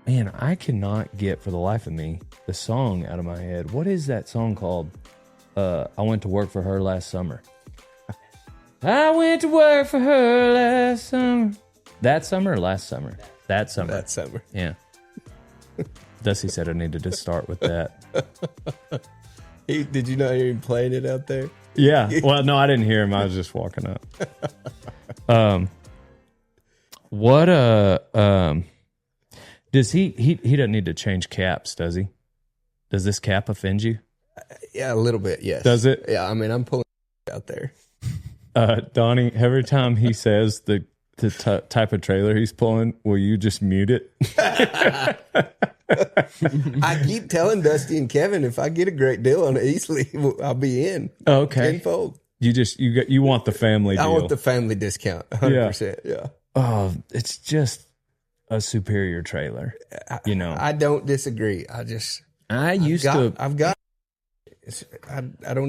Man, I cannot get for the life of me the song out of my head. What is that song called? I went to work for her last summer. I went to work for her last summer. That summer or last summer? That summer. That summer. Yeah. Dusty said I needed to start with that. Did you not hear him playing it out there? Yeah. Well, no, I didn't hear him. I was just walking up. Does he doesn't need to change caps, does he? Does this cap offend you? Yeah, a little bit, yes. Does it? Yeah, I mean, I'm pulling out there. Donnie, every time he says the type of trailer he's pulling, will you just mute it? I keep telling Dusty and Kevin, if I get a great deal on it easily, I'll be in. Okay. Tenfold. You want the family deal. I want the family discount, 100%. Yeah. Oh, it's just a superior trailer. I don't disagree. I don't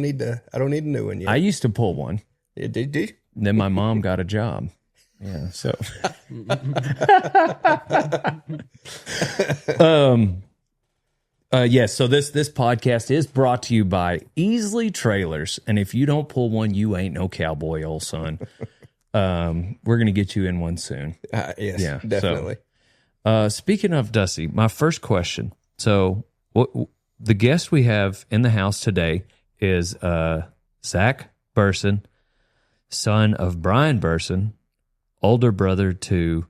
need a new one yet. I used to pull one. Yeah, did you? Then my mom got a job. Yeah, so so this podcast is brought to you by Easley Trailers, and if you don't pull one, you ain't no cowboy, old son. We're gonna get you in one soon. Yes, yeah, definitely. So, speaking of Dusty, my first question. So, the guest we have in the house today is Zack Burson, son of Brian Burson, older brother to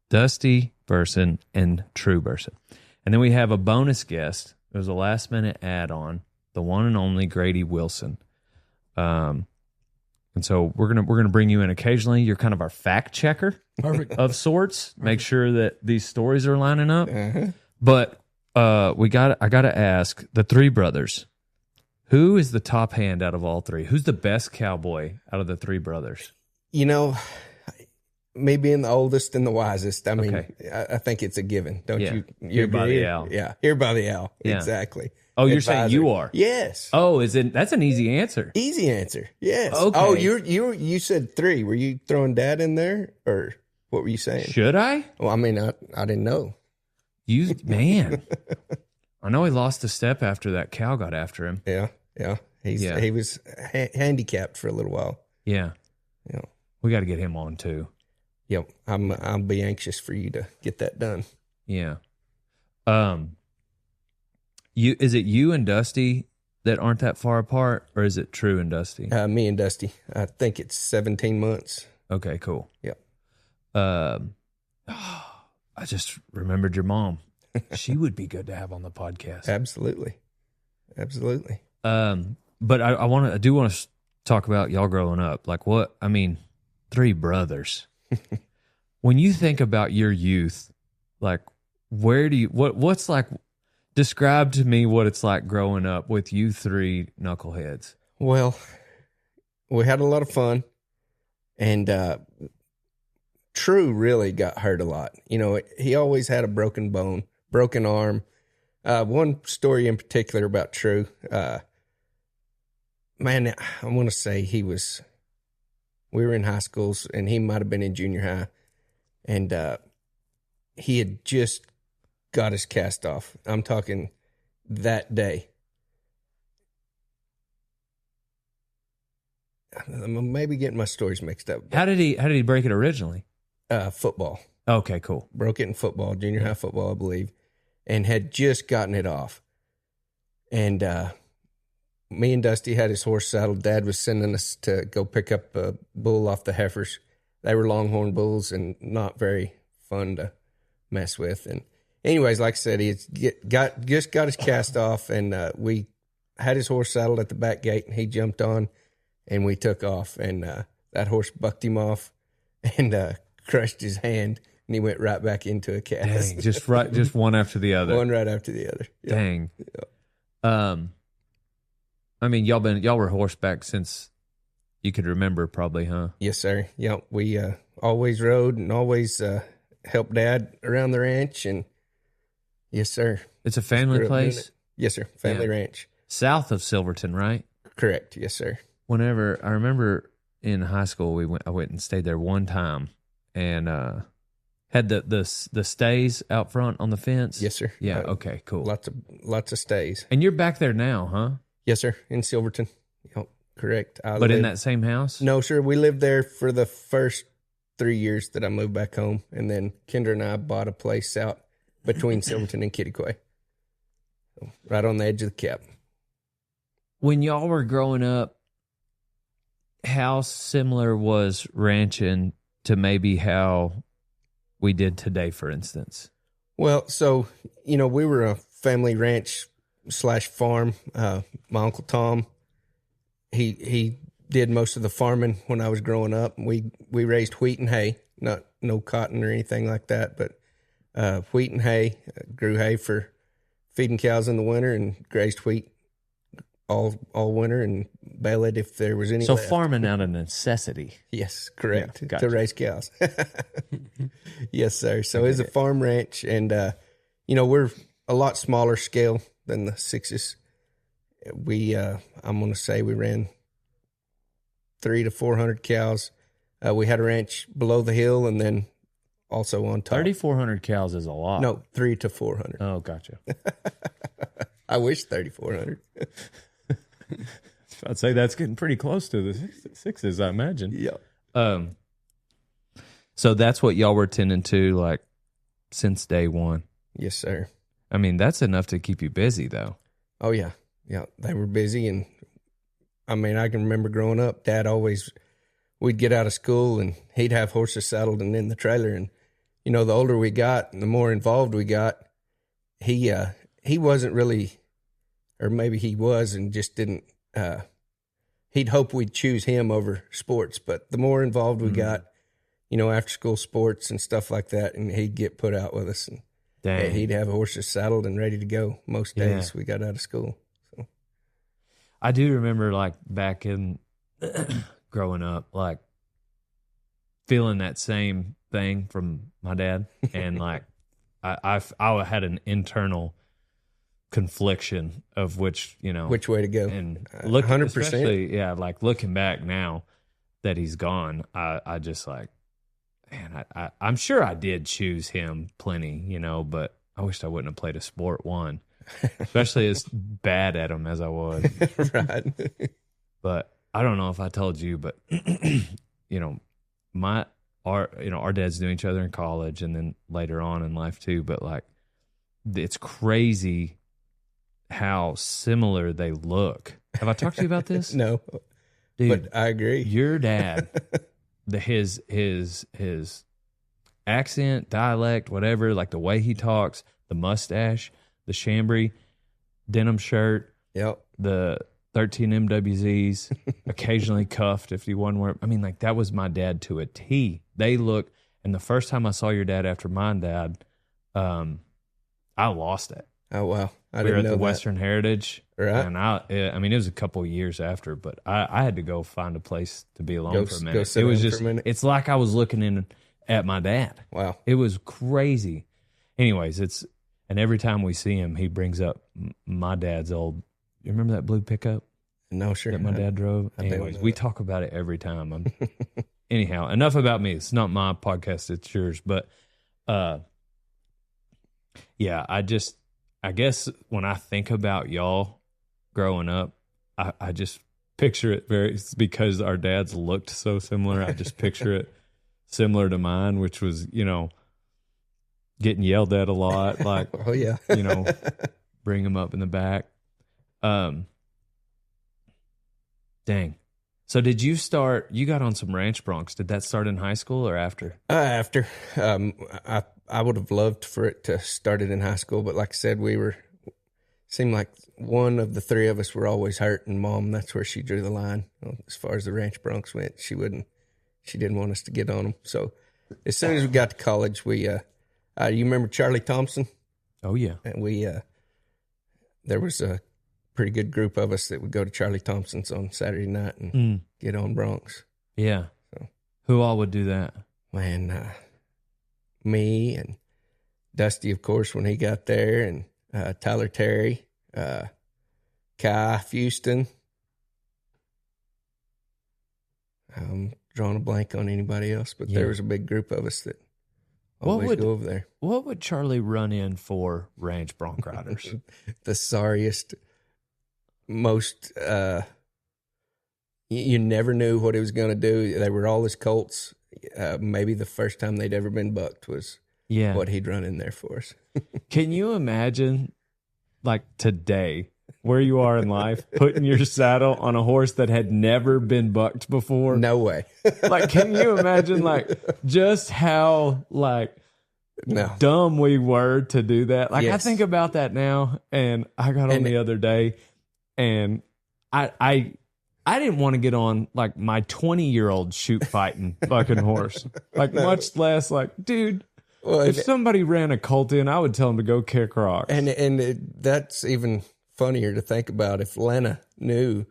Dusty Burson and True Burson. And then we have a bonus guest. It was a last-minute add-on, the one and only Grady Wilson. And so we're gonna bring you in occasionally. You're kind of our fact checker of sorts. Make sure that these stories are lining up. Uh-huh. But I gotta ask the three brothers, who is the top hand out of all three? Who's the best cowboy out of the three brothers? Me being the oldest and the wisest, I mean, I think it's a given, don't you? Here by the owl. Yeah, here by the owl. Yeah. Exactly. Oh, you're saying you are? Yes. Oh, that's an easy answer. Easy answer. Yes. Okay. Oh, you said three. Were you throwing Dad in there, or what were you saying? Should I? Well, I mean, I didn't know. Man. I know he lost a step after that cow got after him. Yeah. He was handicapped for a little while. Yeah. Yeah. We got to get him on too. Yep. I'll be anxious for you to get that done. Yeah. Is it you and Dusty that aren't that far apart, or is it True and Dusty? Me and Dusty. I think it's 17 months. Okay, cool. Yep. I just remembered your mom. She would be good to have on the podcast. Absolutely. But I do want to talk about y'all growing up. Like three brothers. When you think about your youth, like what's like, describe to me what it's like growing up with you three knuckleheads. Well, we had a lot of fun, and True really got hurt a lot. He always had a broken bone, broken arm. One story in particular about True, man, I want to say we were in high schools, and he might have been in junior high, and he had just got his cast off. I'm talking that day. I'm maybe getting my stories mixed up. How did he break it originally? Football. Okay, cool. Broke it in football, junior high football, I believe, and had just gotten it off. And me and Dusty had his horse saddled. Dad was sending us to go pick up a bull off the heifers. They were longhorn bulls and not very fun to mess with. And anyways, like I said, he just got his cast off, and we had his horse saddled at the back gate, and he jumped on, and we took off. And that horse bucked him off and crushed his hand, and he went right back into a cast. Dang, just one after the other. One right after the other. Yep. Dang. Yep. I mean, y'all were horseback since you could remember, probably, huh? Yes, sir. Yeah, we always rode and always helped Dad around the ranch, and yes, sir. It's a family place? Yes, sir. Family ranch. South of Silverton, right? Correct. Yes, sir. Whenever I remember in high school, I went and stayed there one time, and Had the stays out front on the fence? Yes, sir. Yeah, okay, cool. Lots of stays. And you're back there now, huh? Yes, sir. In Silverton. Yep, correct. But in that same house? No, sir. We lived there for the first 3 years that I moved back home. And then Kendra and I bought a place out between Silverton and Kittiquay. So, right on the edge of the cap. When y'all were growing up, how similar was ranching to maybe how we did today, for instance? Well, so, we were a family ranch / farm. My Uncle Tom, he did most of the farming when I was growing up. We raised wheat and hay, no cotton or anything like that, but wheat and hay, grew hay for feeding cows in the winter and grazed wheat all winter and bale it if there was any So left. farming out of necessity. Yes, correct. Yeah, gotcha. To raise cows. Yes, sir. So it's a farm ranch, and we're a lot smaller scale than the sixes. We I'm going to say we ran 300 to 400 cows. We had a ranch below the hill, and then also on top. 3,400 cows is a lot. No, 300 to 400. Oh, gotcha. I wish 3,400. I'd say that's getting pretty close to the sixes, I imagine. Yeah. So that's what y'all were tending to, like, since day one. Yes, sir. I mean, that's enough to keep you busy, though. Oh, yeah. Yeah, they were busy. And, I mean, I can remember growing up, Dad we'd get out of school, and he'd have horses saddled and in the trailer. And, the older we got and the more involved we got, he wasn't really, or maybe he was and just didn't, he'd hope we'd choose him over sports. But the more involved we got, after school sports and stuff like that, and he'd get put out with us. And Dang. he'd have horses saddled and ready to go most days we got out of school. So I do remember, like, back in growing up, like, feeling that same thing from my dad. And, like, I had an internal confliction of which way to go. And 100%. Yeah, like, looking back now that he's gone, I just, like, man, I'm sure I did choose him plenty, but I wished I wouldn't have played a sport, one, especially as bad at them as I was. Right. But I don't know if I told you, but our dads knew each other in college and then later on in life too. But, like, it's crazy how similar they look. Have I talked to you about this? No, dude, but I agree. Your dad, his accent, dialect, whatever, like the way he talks, the mustache, the chambray, denim shirt, Yep. the 13 MWZs, occasionally cuffed if you wasn't wearing. I mean, like, that was my dad to a T. They look, and the first time I saw your dad after mine died, I lost it. Oh, wow. I We were didn't at know the that. Western Heritage, Right. and I mean, it was a couple of years after, but I had to go find a place to be alone Go- for a go minute. sit It was down for just, a minute. it's like I was looking in at my dad. Wow. It was crazy. Anyways, and every time we see him, he brings up my dad's old. You remember that blue pickup No, sure. that my dad drove? I don't Anyways, know we that. talk about it every time. Anyhow, enough about me. It's not my podcast; it's yours. But, yeah, I guess when I think about y'all growing up, I just picture it it's because our dads looked so similar. I just picture it similar to mine, which was, getting yelled at a lot, like, Oh, yeah. bring them up in the back. Dang. So did you got on some ranch broncs. Did that start in high school or after? After. I would have loved for it to start it in high school, but like I said, seemed like one of the three of us were always hurt, and Mom, that's where she drew the line. As far as the ranch broncs went, she didn't want us to get on them. So as soon as we got to college, you remember Charlie Thompson? Oh, yeah. And there was a pretty good group of us that would go to Charlie Thompson's on Saturday night and get on broncs. Yeah. So. Who all would do that? Man, me and Dusty, of course, when he got there, and Tyler Terry, Kai Houston. I'm drawing a blank on anybody else, but there was a big group of us that Always go over there. What would Charlie run in for ranch bronc riders? The sorriest, most, you never knew what he was going to do. They were all his colts. Maybe the first time they'd ever been bucked was what he'd run in there for us. Can you imagine, like today, where you are in life, putting your saddle on a horse that had never been bucked before? No way. Like, can you imagine, like, just how, like, dumb we were to do that? Like, I think about that now, and I got on the other day, and I didn't want to get on, like, my 20-year-old shoot fighting fucking horse. Like, much less, like, dude, if somebody ran a colt in, I would tell them to go kick rocks. And that's even funnier to think about. If Lena knew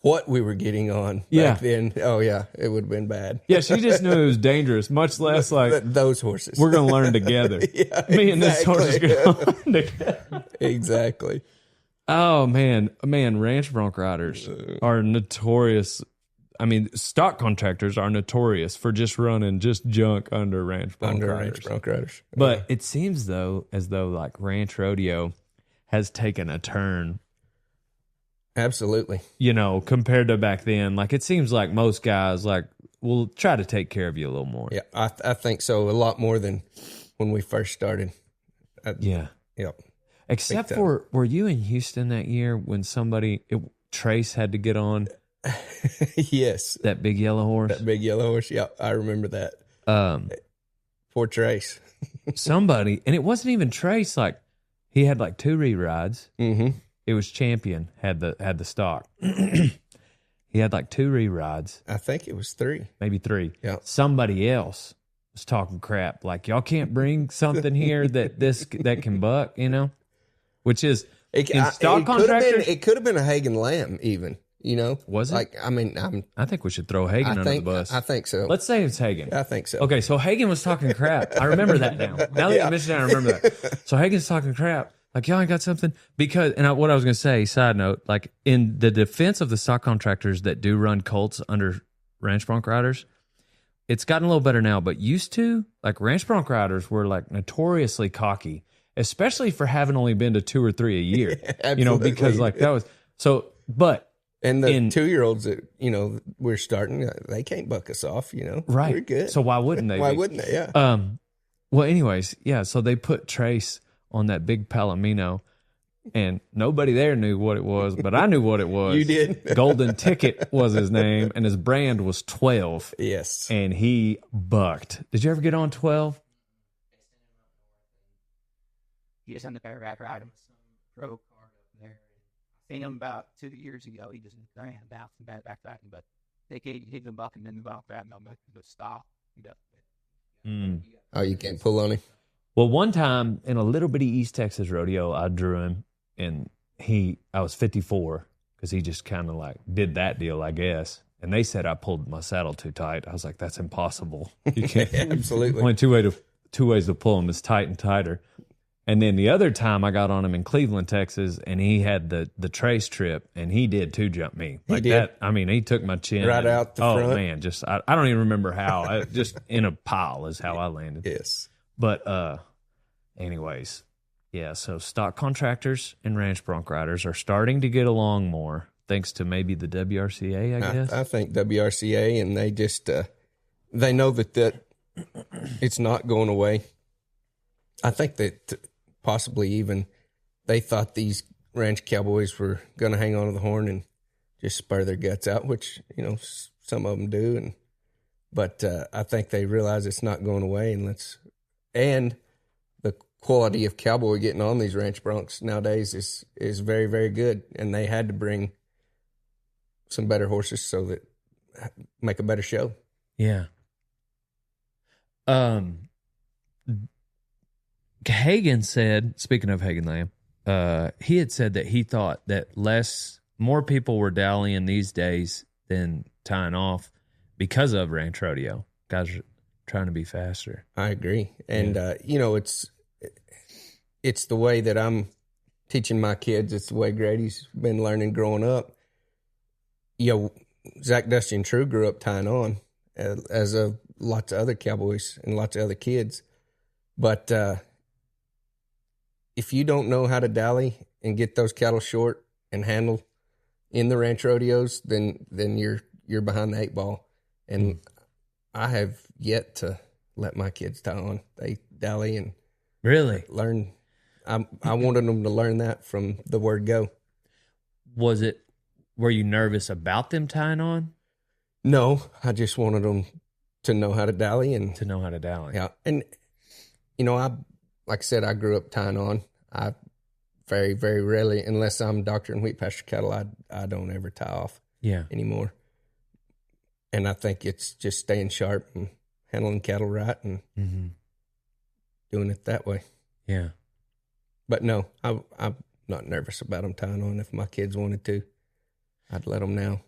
what we were getting on back then, it would have been bad. Yeah, she just knew it was dangerous, much less like those horses. We're going to learn together. Me and this horse are going to learn together. Exactly. Oh, man, ranch bronc riders are notorious. I mean, stock contractors are notorious for just running just junk under ranch bronc riders. But it seems, though, as though like ranch rodeo has taken a turn. Absolutely. You know, compared to back then. Like, it seems like most guys, like, will try to take care of you a little more. Yeah, I think so. A lot more than when we first started. Yeah. Yep. Except for, were you in Houston that year when Trace had to get on? Yes. That big yellow horse? That big yellow horse, yeah, I remember that. Poor Trace. Somebody, and it wasn't even Trace, like, he had like 2 re-rides. Mm-hmm. It was Champion, had the stock. He had like 2 re-rides. I think it was 3. Maybe 3. Yeah. Somebody else was talking crap. Like, y'all can't bring something here that can buck, you know? Which is, stock contractors. It could have been a Hagen Lamb even, you know? Was it? Like, I mean, I think we should throw Hagen under the bus. I think so. Let's say it's Hagen. I think so. Okay, so Hagen was talking crap. I remember that now. Now that you mentioned it, I remember that. So Hagen's talking crap. Like, y'all ain't got something? Because, what I was going to say, side note, like, in the defense of the stock contractors that do run colts under ranch bronc riders, it's gotten a little better now, but used to, like, ranch bronc riders were, like, notoriously cocky, especially for having only been to 2 or 3 a year. You know, because, like, that was, so, but. And the 2-year-olds that, you know, we're starting, they can't buck us off, you know? Right. We're good. So why wouldn't they? Why wouldn't they? Yeah. Well, anyways, yeah, so they put Trace on that big Palomino, and nobody there knew what it was, but I knew what it was. You did. Golden Ticket was his name, and his brand was 12. Yes. And he bucked. Did you ever get on 12? He just on the back ride him. Pro car there. Seen him about 2 years ago. He just ran bouncing back, but they gave him buck and then the buck back, no, but stop. Oh, you can't pull on him? Well, one time in a little bitty East Texas rodeo, I drew him, and I was 54 because he just kind of like did that deal, I guess. And they said I pulled my saddle too tight. I was like, that's impossible. You can't. Absolutely. Only two ways to pull him is tight and tighter. And then the other time I got on him in Cleveland, Texas, and he had the Trace trip, and he did too jump me. Like he did. That. I mean, he took my chin. Right out the front. Oh, man. Just, I don't even remember how. Just in a pile is how I landed. Yes. But anyways, yeah, so stock contractors and ranch bronc riders are starting to get along more, thanks to maybe the WRCA, I guess. I think WRCA, and they just, they know that it's not going away. I think that possibly even they thought these ranch cowboys were going to hang on to the horn and just spur their guts out, which, you know, some of them do. But I think they realize it's not going away, and the quality of cowboy getting on these ranch broncs nowadays is very, very good. And they had to bring some better horses so that make a better show. Yeah. Hagen said, speaking of Hagen Lamb, he had said that he thought that more people were dallying these days than tying off because of ranch rodeo. Guys are trying to be faster. I agree. And, you know, it's the way that I'm teaching my kids. It's the way Grady's been learning growing up. You know, Zack, Dusty, and True grew up tying on, as lots of other cowboys and lots of other kids. But if you don't know how to dally and get those cattle short and handle in the ranch rodeos, then you're behind the 8 ball. And I have yet to let my kids tie on. They dally and Really? learn. I wanted them to learn that from the word go. Were you nervous about them tying on? No, I just wanted them to know how to dally and To know how to dally. yeah. And like I said, I grew up tying on. I very, very rarely, unless I'm doctoring wheat pasture cattle, I don't ever tie off Yeah. anymore. And I think it's just staying sharp and handling cattle right and doing it that way. Yeah. But no, I'm not nervous about them tying on. If my kids wanted to, I'd let them now.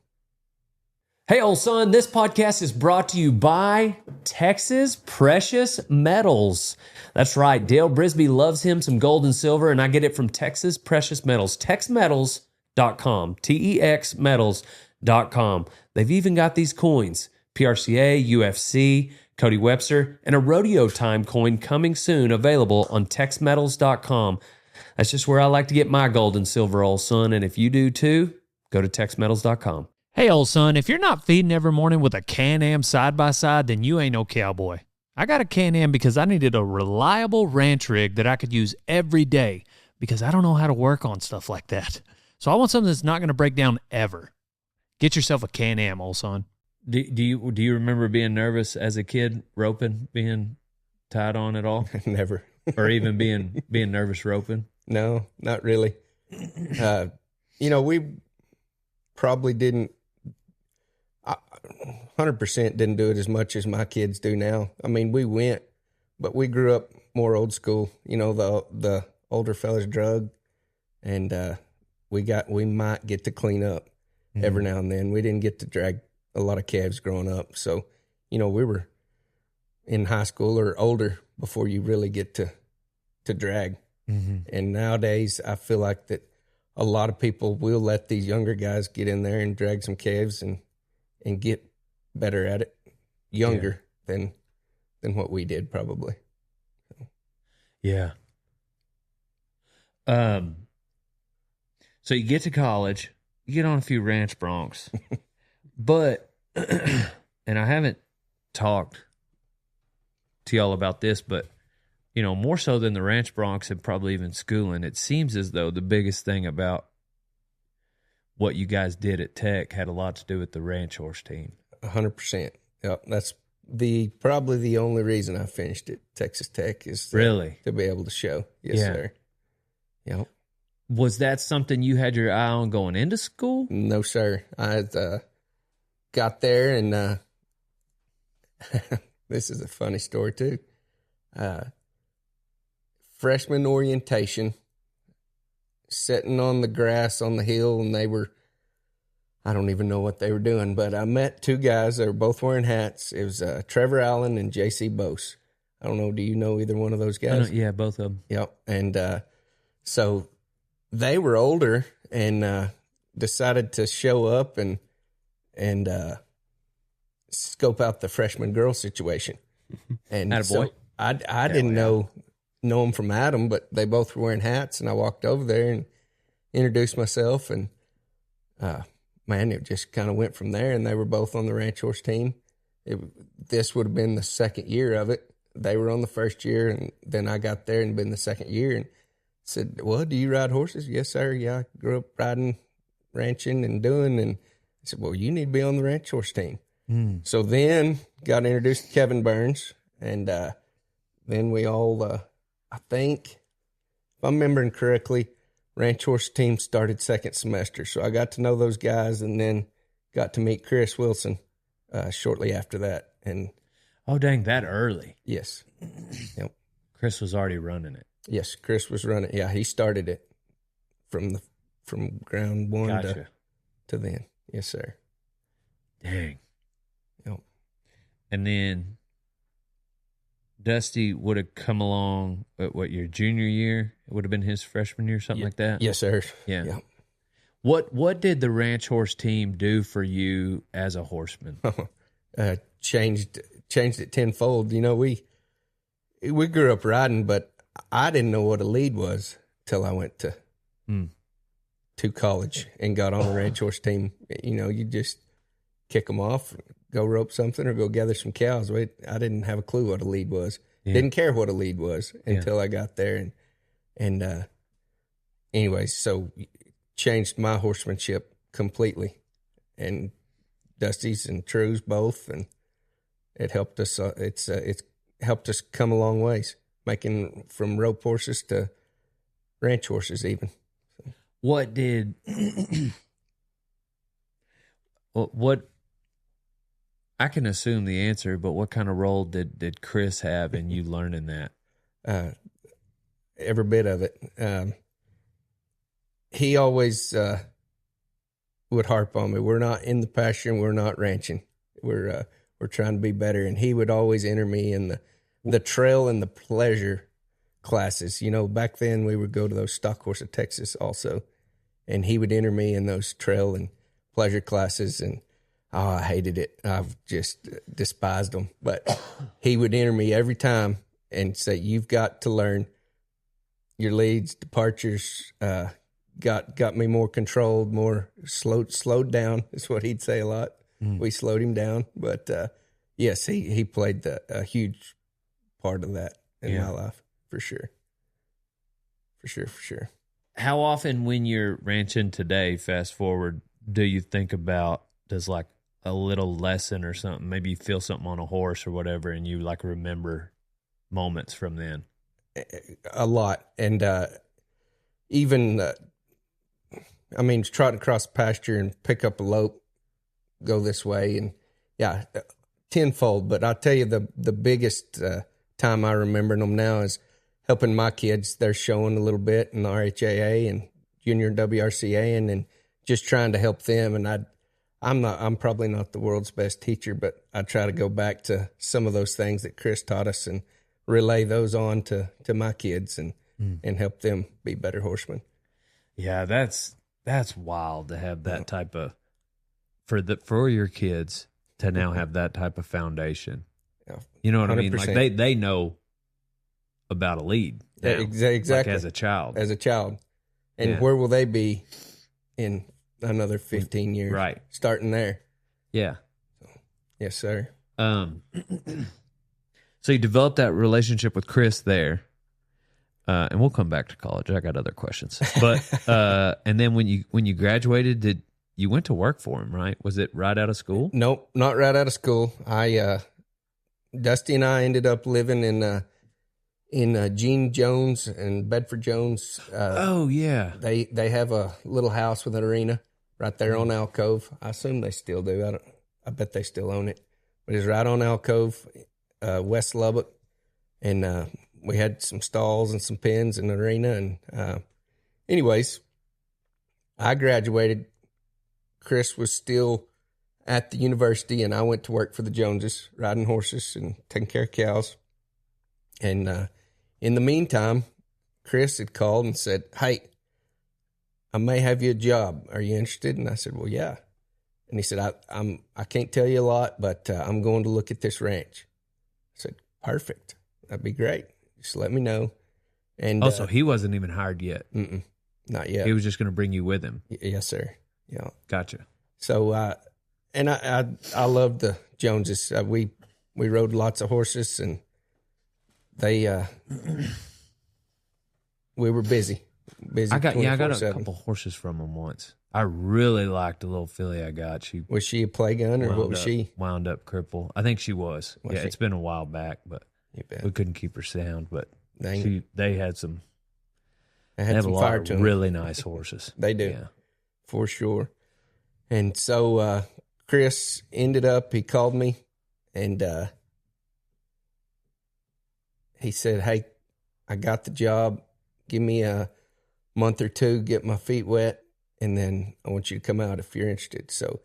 Hey, old son, this podcast is brought to you by Texas Precious Metals. That's right. Dale Brisby loves him some gold and silver, and I get it from Texas Precious Metals. TexMetals.com. TEXmetals.com. They've even got these coins, PRCA, UFC, Cody Webster, and a rodeo time coin coming soon, available on TexMetals.com. That's just where I like to get my gold and silver, old son, and if you do too, go to TexMetals.com. Hey, old son, if you're not feeding every morning with a Can-Am side-by-side, then you ain't no cowboy. I got a Can-Am because I needed a reliable ranch rig that I could use every day because I don't know how to work on stuff like that. So I want something that's not going to break down ever. Get yourself a Can-Am, old son. Do you remember being nervous as a kid roping, being tied on at all? Never. Or even being nervous roping? No, not really. We probably didn't, 100% didn't do it as much as my kids do now. I mean, we went, but we grew up more old school. The older fellas drug, and we might get to clean up every now and then. We didn't get to drag a lot of calves growing up. So, we were in high school or older before you really get to drag. And nowadays, I feel like that a lot of people will let these younger guys get in there and drag some calves and get better at it younger than what we did probably. Yeah. So you get to college, you get on a few ranch broncs, but, and I haven't talked to y'all about this, but more so than the ranch broncs and probably even schooling, it seems as though the biggest thing about what you guys did at Tech had a lot to do with the ranch horse team. 100%. Yep. That's probably the only reason I finished at Texas Tech is really to be able to show. Yes, sir. Yep. Was that something you had your eye on going into school? No, sir. I got there and this is a funny story too. Freshman orientation, sitting on the grass on the hill, and I don't even know what they were doing, but I met two guys that were both wearing hats. It was Trevor Allen and J.C. Bose. I don't know, do you know either one of those guys? Yeah, both of them. Yep. And so they were older and decided to show up and scope out the freshman girl situation. And Attaboy. so I didn't know them from Adam, but they both were wearing hats, and I walked over there and introduced myself, and man, it just kind of went from there, and they were both on the ranch horse team. This would have been the second year of it. They were on the first year, and then I got there and been the second year, and said, well, do you ride horses? Yes, sir. Yeah, I grew up riding, ranching, and doing, and I said, well, you need to be on the ranch horse team. So then got introduced to Kevin Burns, and then we all, I think, if I'm remembering correctly, ranch horse team started second semester. So I got to know those guys and then got to meet Chris Wilson shortly after that. And oh, dang, that early. yes. Yep. Chris was already running it. Yes, Chris was running. Yeah, he started it from ground one Gotcha. to then. Yes, sir. Dang. Yep. And then Dusty would have come along, your junior year? It would have been his freshman year, something like that? Yes, sir. Yeah. Yep. What did the ranch horse team do for you as a horseman? Changed it tenfold. we grew up riding, but I didn't know what a lead was till I went to college and got on a ranch horse team. You know, you just kick them off, go rope something, or go gather some cows. I didn't have a clue what a lead was. Yeah. Didn't care what a lead was until I got there. And anyways, so changed my horsemanship completely. And Dusty's and True's both, and it helped us. It's helped us come a long ways, making from rope horses to ranch horses even. What did what I can assume the answer, but what kind of role did Chris have in you learning that? Every bit of it. He always would harp on me. We're not in the pasture and we're not ranching. We're trying to be better. And he would always enter me in the trail and the pleasure classes. You know, back then we would go to those stock horse of Texas also. And he would enter me in those trail and pleasure classes. And I hated it. I've just despised them. But he would enter me every time and say, you've got to learn your leads, departures, got me more controlled, more slowed down is what he'd say a lot. We slowed him down, but yes, he played a huge part of that in my life for sure. For sure. How often when you're ranching today, fast forward, do you think about does like a little lesson or something? Maybe you feel something on a horse or whatever, and you like remember moments from then. A lot, and even. I mean, trot across the pasture and pick up a lope, go this way, and tenfold. But I'll tell you, the biggest time I remember them now is helping my kids. They're showing a little bit in the RHAA and junior WRCA, and just trying to help them. And I'm probably not the world's best teacher, but I try to go back to some of those things that Chris taught us and relay those on to my kids and help them be better horsemen. Yeah, that's wild to have that type of for your kids to now have that type of foundation. Yeah, you know what 100%. I mean? Like they know about a lead now, exactly, like as a child. And where will they be in another 15 years? Right, starting there. Yeah. Yes, sir. So you developed that relationship with Chris there. And we'll come back to college. I got other questions. But and then when you graduated, did you went to work for him, right? Was it right out of school? Nope, not right out of school. Dusty and I ended up living in Gene Jones and Bedford Jones. They have a little house with an arena right there on Alcove. I assume they still do. I bet they still own it. But it's right on Alcove, West Lubbock, and we had some stalls and some pens in the arena. And anyways, I graduated. Chris was still at the university, and I went to work for the Joneses, riding horses and taking care of cows. And in the meantime, Chris had called and said, "Hey, I may have you a job. Are you interested?" And I said, "Well, yeah." And he said, I can't tell you a lot, but I'm going to look at this ranch." I said, "Perfect. That'd be great. Just let me know." And also, he wasn't even hired yet. Not yet. He was just going to bring you with him. Yes, sir. Yeah. Gotcha. So, and I loved the Joneses. We rode lots of horses, and they we were busy. I got a couple horses from him once. I really liked the little filly I got. Was she a play gun or what was she? Wound up cripple. I think she was. It's been a while back, but we couldn't keep her sound. But they had some. They have a lot of really nice horses. They do, for sure. And so Chris ended up. He called me, and he said, "Hey, I got the job. Give me a month or two, get my feet wet, and then I want you to come out if you're interested." So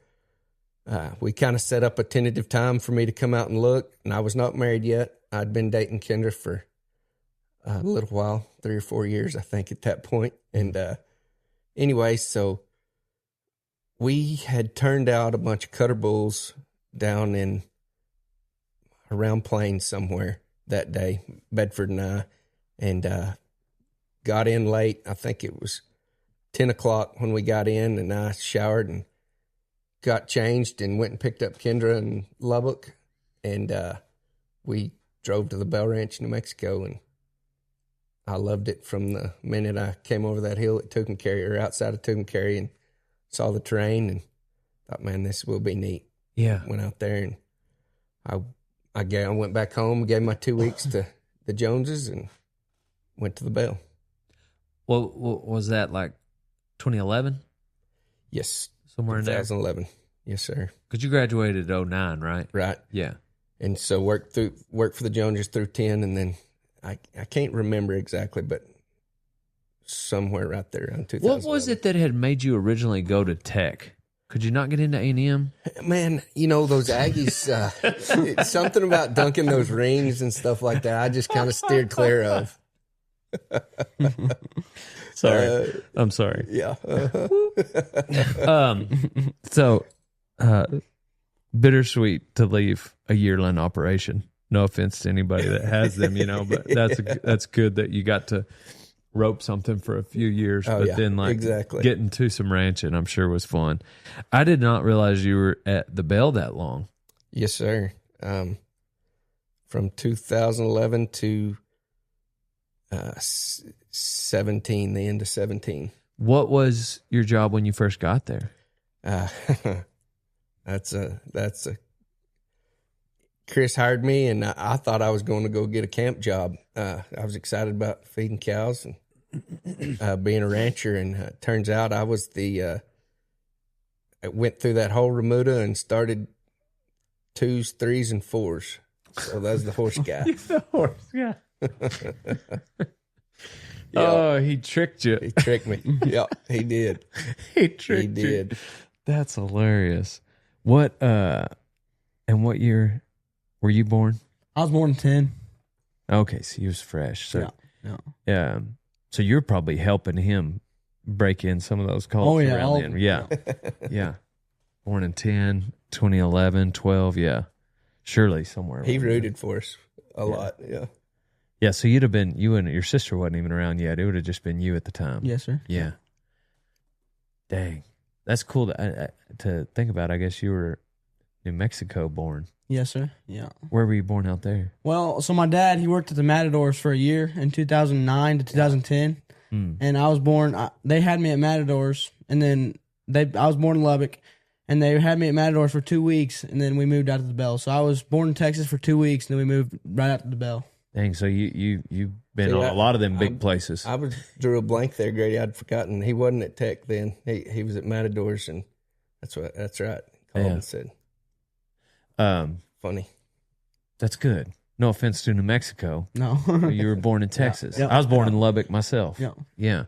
we kind of set up a tentative time for me to come out and look. And I was not married yet. I'd been dating Kendra for a little while, 3 or 4 years, I think, at that point. And anyway, so we had turned out a bunch of cutter bulls down in around Plains somewhere. that day, Bedford and got in late. I think it was 10 o'clock when we got in, and I showered and got changed and went and picked up Kendra in Lubbock, and we drove to the Bell Ranch, New Mexico, and I loved it from the minute I came over that hill at Tucumcari, or outside of Tucumcari, and saw the terrain and thought, man, this will be neat. Yeah. Went out there, and I went back home, gave my 2 weeks to the Joneses, and went to the Bell. Well, was that like 2011? Yes. Somewhere in there? 2011. Yes, sir. Because you graduated 09, right? Right. Yeah. And so worked for the Joneses through 10, and then I can't remember exactly, but somewhere right there around 2000. What was it that had made you originally go to tech? Could you not get into A&M? Man, those Aggies, it's something about dunking those rings and stuff like that. I just kind of steered clear of. Sorry. I'm sorry. Yeah. So, bittersweet to leave a yearling operation. No offense to anybody that has them, but that's good that you got to rope something for a few years, but then exactly. Getting to some ranching, I'm sure was fun. I did not realize you were at the Bell that long. Yes, sir. From 2011 to 17, the end of 17. What was your job when you first got there? That's a Chris hired me, and I thought I was going to go get a camp job. I was excited about feeding cows and being a rancher, and turns out I was I went through that whole remuda and started 2s, 3s, and 4s. So that was the horse guy. The horse guy. Yeah. Oh, he tricked you. He tricked me. Yeah, he did. He tricked you. That's hilarious. What and what year were you born? I was born in 10. Okay, so he was fresh. So Yeah. So you're probably helping him break in some of those colts around then. Yeah. Yeah. Born in 10, 2011, 12, yeah. Surely somewhere. He around rooted for us a lot, yeah. Yeah, so you'd have been, you and your sister wasn't even around yet. It would have just been you at the time. Yes, sir. Yeah. Dang. That's cool to think about. I guess you were New Mexico born. Yes, sir. Yeah. Where were you born out there? Well, so my dad, he worked at the Matadors for a year in 2009 to 2010. And I was born, they had me at Matadors, and then I was born in Lubbock, and they had me at Matadors for 2 weeks, and then we moved out to the Bell. So I was born in Texas for 2 weeks, and then we moved right out to the Bell. Dang, so you've been on a lot of them big places. I drew a blank there, Grady. I'd forgotten he wasn't at Tech then. He was at Matadors, and that's right. Colin said. Funny. That's good. No offense to New Mexico. No. You were born in Texas. Yeah. I was born in Lubbock myself. Yeah.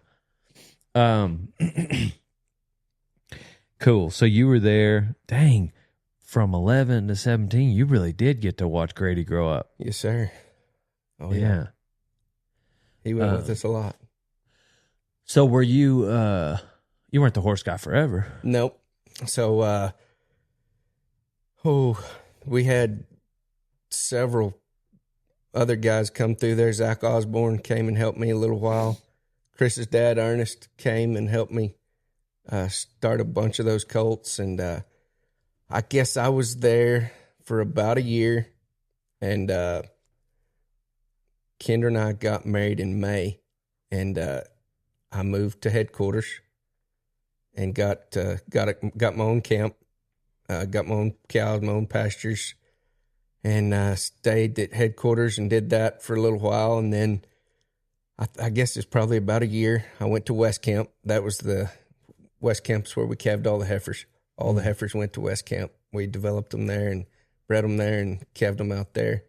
Cool. So you were there. Dang. From 11 to 17, you really did get to watch Grady grow up. Yes, sir. Oh, yeah. He went with us a lot. So were you, you weren't the horse guy forever. Nope. So, we had several other guys come through there. Zack Osborne came and helped me a little while. Chris's dad, Ernest, came and helped me start a bunch of those colts. And I guess I was there for about a year. And Kendra and I got married in May. And I moved to headquarters and got my own camp, got my own cows, my own pastures, and stayed at headquarters and did that for a little while. And then I guess it's probably about a year, I went to West Camp. That was the West Camp's where we calved all the heifers. All the heifers went to West Camp. We developed them there and bred them there and calved them out there.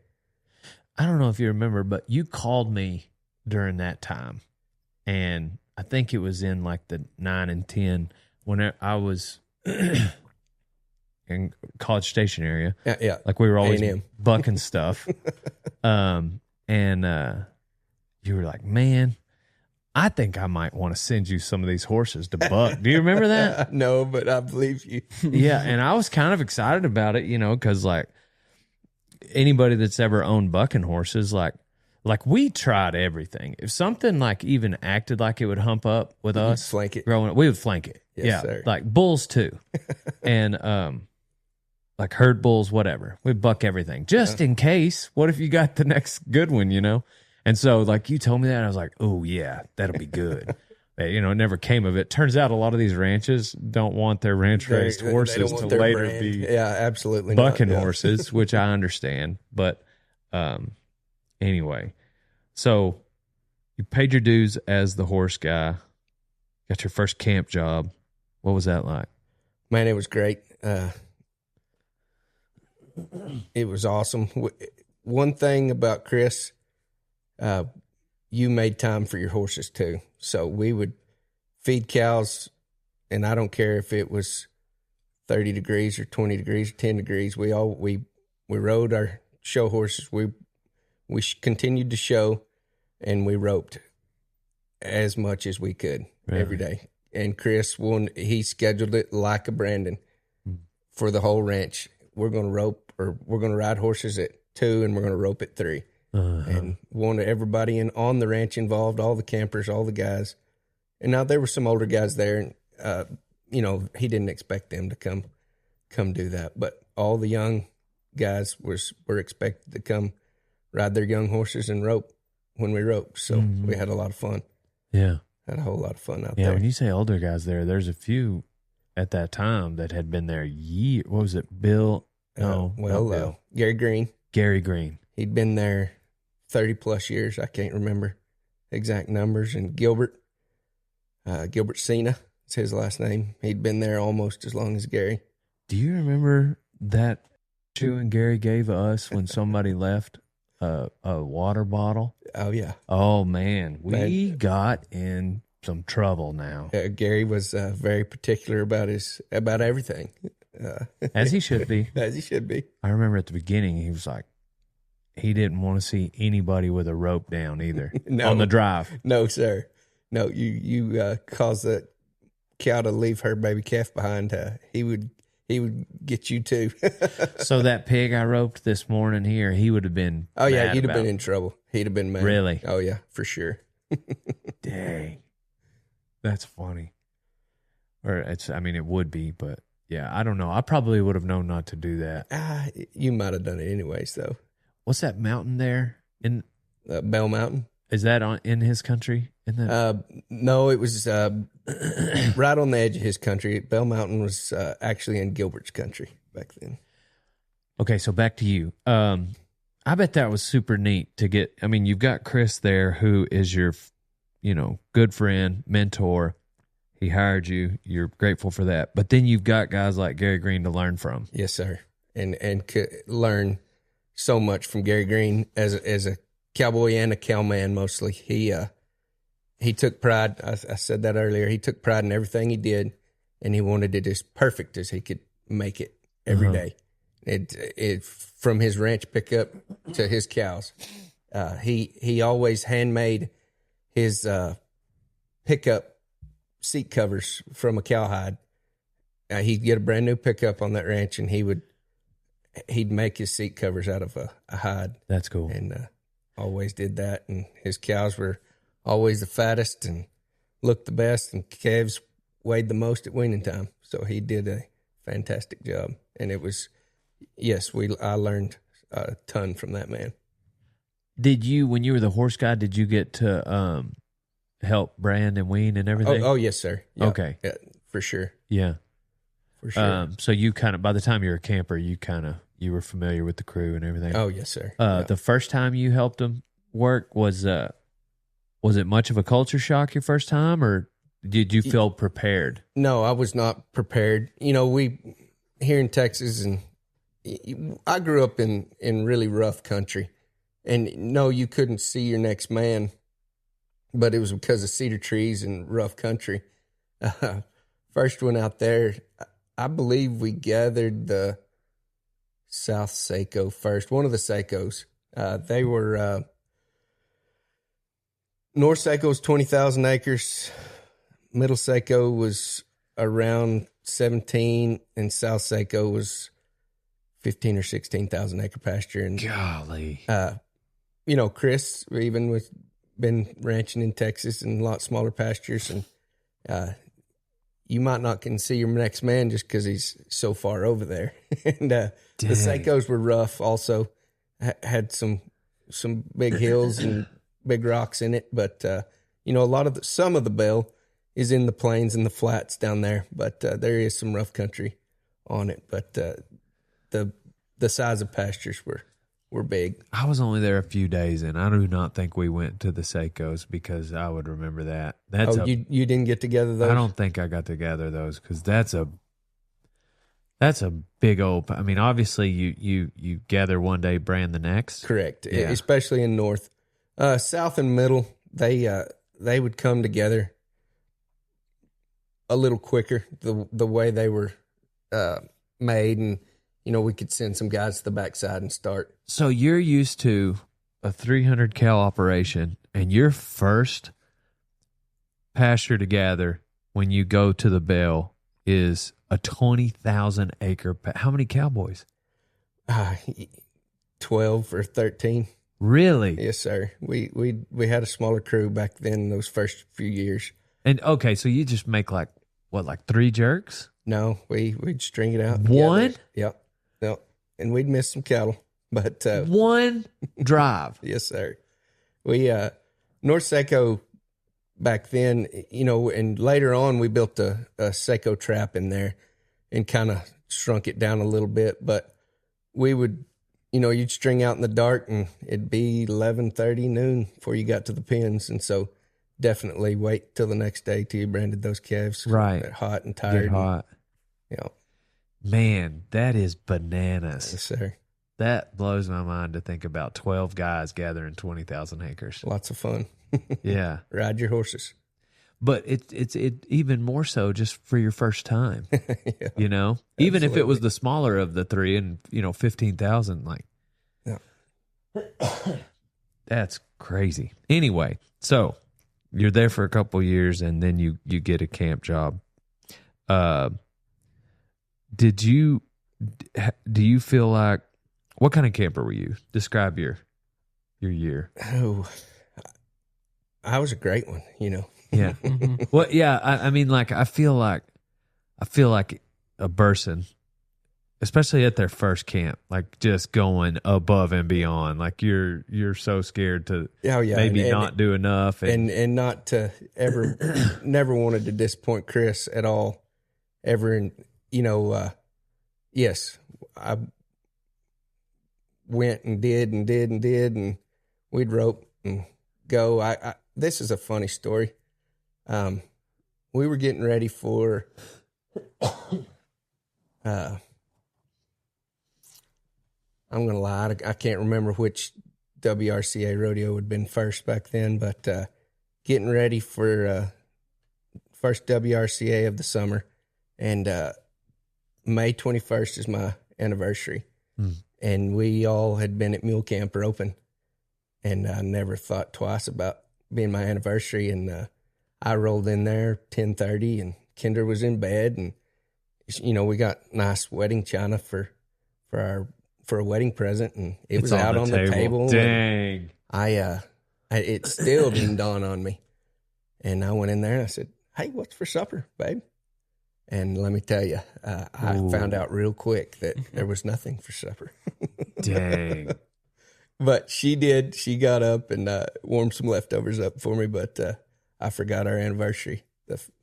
I don't know if you remember, but you called me during that time. And I think it was in like the 9 and 10 when I was in College Station area. Yeah. Like we were always A&M. bucking stuff. And you were like, man, I think I might want to send you some of these horses to buck. Do you remember that? No, but I believe you. Yeah. And I was kind of excited about it, because like anybody that's ever owned bucking horses, like we tried everything. If something like even acted like it would hump up with us, flank it. growing up, we would flank it. Yes, sir. Like bulls too, and like herd bulls, whatever. We buck everything just in case. What if you got the next good one? And so like you told me that, I was like, oh yeah, that'll be good. It never came of it. Turns out a lot of these ranches don't want their ranch raised horses to later brand. be absolutely bucking not. horses, which I understand. But anyway, so you paid your dues as the horse guy, got your first camp job. What was that like? Man, it was great. It was awesome. One thing about Chris, you made time for your horses too. So we would feed cows, and I don't care if it was 30 degrees or 20 degrees or 10 degrees. We rode our show horses. We continued to show, and we roped as much as we could every day. And Chris, he scheduled it like a Brandon for the whole ranch. We're going to rope, or we're going to ride horses at 2, and we're going to rope at 3. And wanted everybody on the ranch involved, all the campers, all the guys. And now there were some older guys there, and he didn't expect them to come do that. But all the young guys were expected to come ride their young horses and rope when we roped. So we had a lot of fun. Yeah. Had a whole lot of fun out Yeah, there. when you say older guys there's a few at that time that had been there what was it, Bill? No, not Bill. Gary Green. Gary Green. He'd been there 30 plus years. I can't remember exact numbers. And Gilbert Cena is his last name. He'd been there almost as long as Gary. Do you remember that chewing Gary gave us when somebody left a water bottle? Oh, yeah. Oh, man. We got in some trouble now. Gary was very particular about everything. As he should be. As he should be. I remember at the beginning, he was like, he didn't want to see anybody with a rope down either on the drive. No, sir. No, you caused that cow to leave her baby calf behind. He would get you too. So that pig I roped this morning here, he would have been. Oh yeah, he'd have been in trouble. He'd have been mad. Really? Oh yeah, for sure. Dang, that's funny. Or it would be, but yeah, I don't know. I probably would have known not to do that. You might have done it anyways, though. What's that mountain there in Bell Mountain? Is that in his country? No, it was right on the edge of his country. Bell Mountain was actually in Gilbert's country back then. Okay, so back to you. I bet that was super neat to get. I mean, you've got Chris there, who is your, good friend, mentor. He hired you. You're grateful for that. But then you've got guys like Gary Green to learn from. Yes, sir, and could learn so much from Gary Green as a cowboy and a cowman. Mostly, he took pride. I said that earlier. He took pride in everything he did, and he wanted it as perfect as he could make it every day. It from his ranch pickup to his cows. He always handmade his pickup seat covers from a cowhide. He'd get a brand new pickup on that ranch, and he'd make his seat covers out of a hide. That's cool. And always did that. And his cows were always the fattest and looked the best, and calves weighed the most at weaning time. So he did a fantastic job. And it was, I learned a ton from that man. Did you, when you were the horse guy, did you get to help brand and wean and everything? Oh yes, sir. Yeah. Okay. Yeah, for sure. Yeah. For sure. So you kind of, by the time you were a camper, you were familiar with the crew and everything. Oh yes, sir. The first time you helped them work, was it much of a culture shock your first time, or did you feel prepared? No, I was not prepared. We here in Texas, and I grew up in really rough country, and no, you couldn't see your next man, but it was because of cedar trees and rough country. First one out there, I believe we gathered the South Saco first, one of the Sacos. They were, North Saco was 20,000 acres. Middle Saco was around 17, and South Saco was 15 or 16,000 acre pasture. And Golly. Chris even was been ranching in Texas and a lot smaller pastures, and you might not can see your next man just because he's so far over there. And the Seikos were rough also, had some big hills and big rocks in it, but some of the bell is in the plains and the flats down there, but there is some rough country on it. But the size of pastures were big. I was only there a few days, and I do not think we went to the Seikos because I would remember that. You didn't get together those? I don't think I got to gather those because that's a big old. I mean, obviously you gather one day, brand the next. Correct, Yeah. especially in north, south and middle. They would come together a little quicker the way they were made, and we could send some guys to the backside and start. So you're used to a 300 cow operation, and your first pasture to gather when you go to the bell is a 20,000 acre. How many cowboys? 12 or 13. Really? Yes, sir. We had a smaller crew back then. Those first few years. And okay, so you just make like 3 jerks? No, we'd string it out. One? Yep. And we'd miss some cattle, but one drive. Yes, sir. We North Seiko back then, and later on we built a Seiko trap in there and kind of shrunk it down a little bit. But we would, you'd string out in the dark and it'd be 11:30 noon before you got to the pens, and so definitely wait till the next day till you branded those calves. Right. They're hot and tired. Get hot. Man, that is bananas. Yes, sir. That blows my mind to think about 12 guys gathering 20,000 acres. Lots of fun. Yeah. Ride your horses. But it's even more so just for your first time. Yeah, even if it was the smaller of the three and 15,000, like, yeah, that's crazy. Anyway, so you're there for a couple years and then you get a camp job. Do you feel like, what kind of camper were you? Describe your year. Oh, I was a great one, Yeah. Well, yeah. I mean, like, I feel like a Burson, especially at their first camp, like just going above and beyond. Like you're so scared to maybe not do enough, and not to ever, never wanted to disappoint Chris at all, ever. And yes, I went and did, and we'd rope and go. This is a funny story. We were getting ready for, I'm going to lie, I can't remember which WRCA rodeo had been first back then, but getting ready for first WRCA of the summer, and May 21st is my anniversary, and we all had been at Mule Camp Roping, and I never thought twice about being my anniversary, and I rolled in there 10:30, and Kinder was in bed, and we got nice wedding china for a wedding present, and it was out on the table. Dang! It still didn't dawn on me, and I went in there and I said, "Hey, what's for supper, babe?" And let me tell you, I found out real quick that there was nothing for supper. Dang! But she did. She got up and warmed some leftovers up for me, but I forgot our anniversary,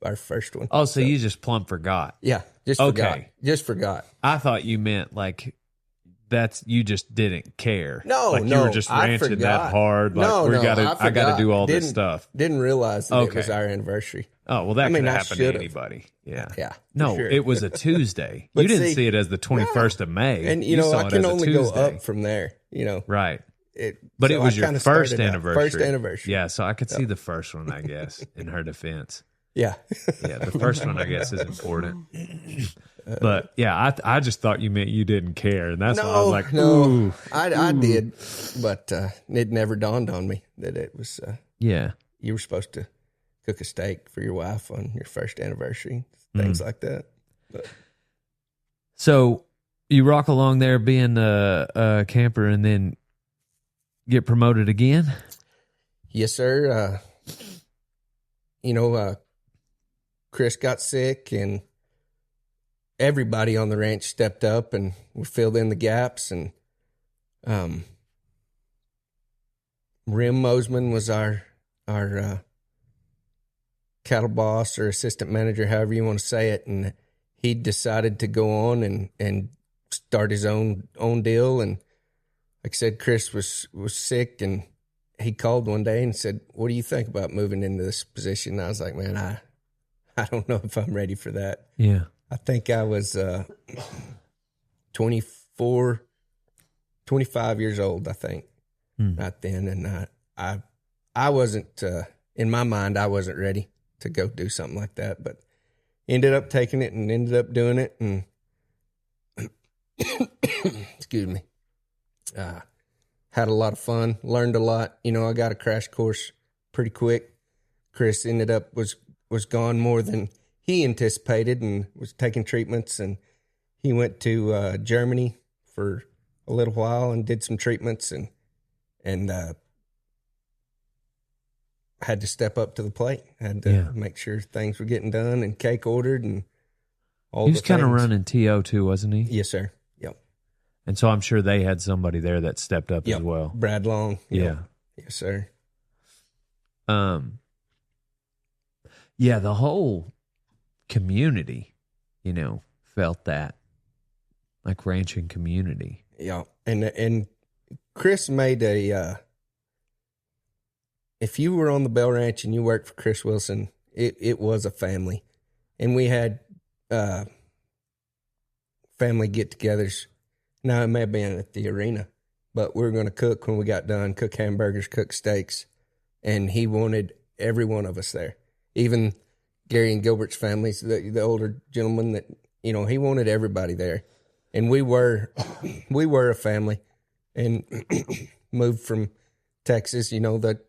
our first one. Oh, so you just plumb forgot. Yeah, just forgot. Just forgot. I thought you meant like you just didn't care. No, like you were just ranching that hard. Like I got to do all this stuff. Didn't realize that it was our anniversary. Oh, well, that could happen to anybody. Yeah. Yeah. No, sure. It was a Tuesday. You didn't see it as the 21st of May. And, saw I it can as a only go Tuesday. up from there, Right. But it was your first anniversary. First anniversary. Yeah, so I could see the first one, I guess, in her defense. Yeah. Yeah, the first one, I guess, is important. But, yeah, I just thought you meant you didn't care. And that's why I was like, ooh. I did. But it never dawned on me that it was, yeah, you were supposed to cook a steak for your wife on your first anniversary, things like that. But. So, you rock along there being a camper and then get promoted again? Yes, sir. Chris got sick and everybody on the ranch stepped up and we filled in the gaps. And Rim Mosman was our cattle boss or assistant manager, however you want to say it. And he decided to go on and start his own deal. And like I said, Chris was sick, and he called one day and said, "What do you think about moving into this position?" And I was like, "Man, I don't know if I'm ready for that." Yeah. I think I was 24, 25 years old, I think, right then. And I wasn't, in my mind, I wasn't ready to go do something like that, but ended up taking it and ended up doing it. And excuse me, had a lot of fun, learned a lot. I got a crash course pretty quick. Chris ended up was gone more than he anticipated and was taking treatments, and he went to Germany for a little while and did some treatments and had to step up to the plate. Had to make sure things were getting done and cake ordered and all. He was kind of running TO too, wasn't he? Yes, sir. Yep. And so I'm sure they had somebody there that stepped up as well. Brad Long. Yeah. Yes, sir. Yeah, the whole community, felt that, like ranching community. Yeah, and Chris made if you were on the Bell Ranch and you worked for Chris Wilson, it was a family, and we had family get-togethers. Now it may have been at the arena, but we were going to cook when we got done, cook hamburgers, cook steaks, and he wanted every one of us there, even Gary and Gilbert's families, the older gentleman that, he wanted everybody there. And we were a family, and moved from Texas, that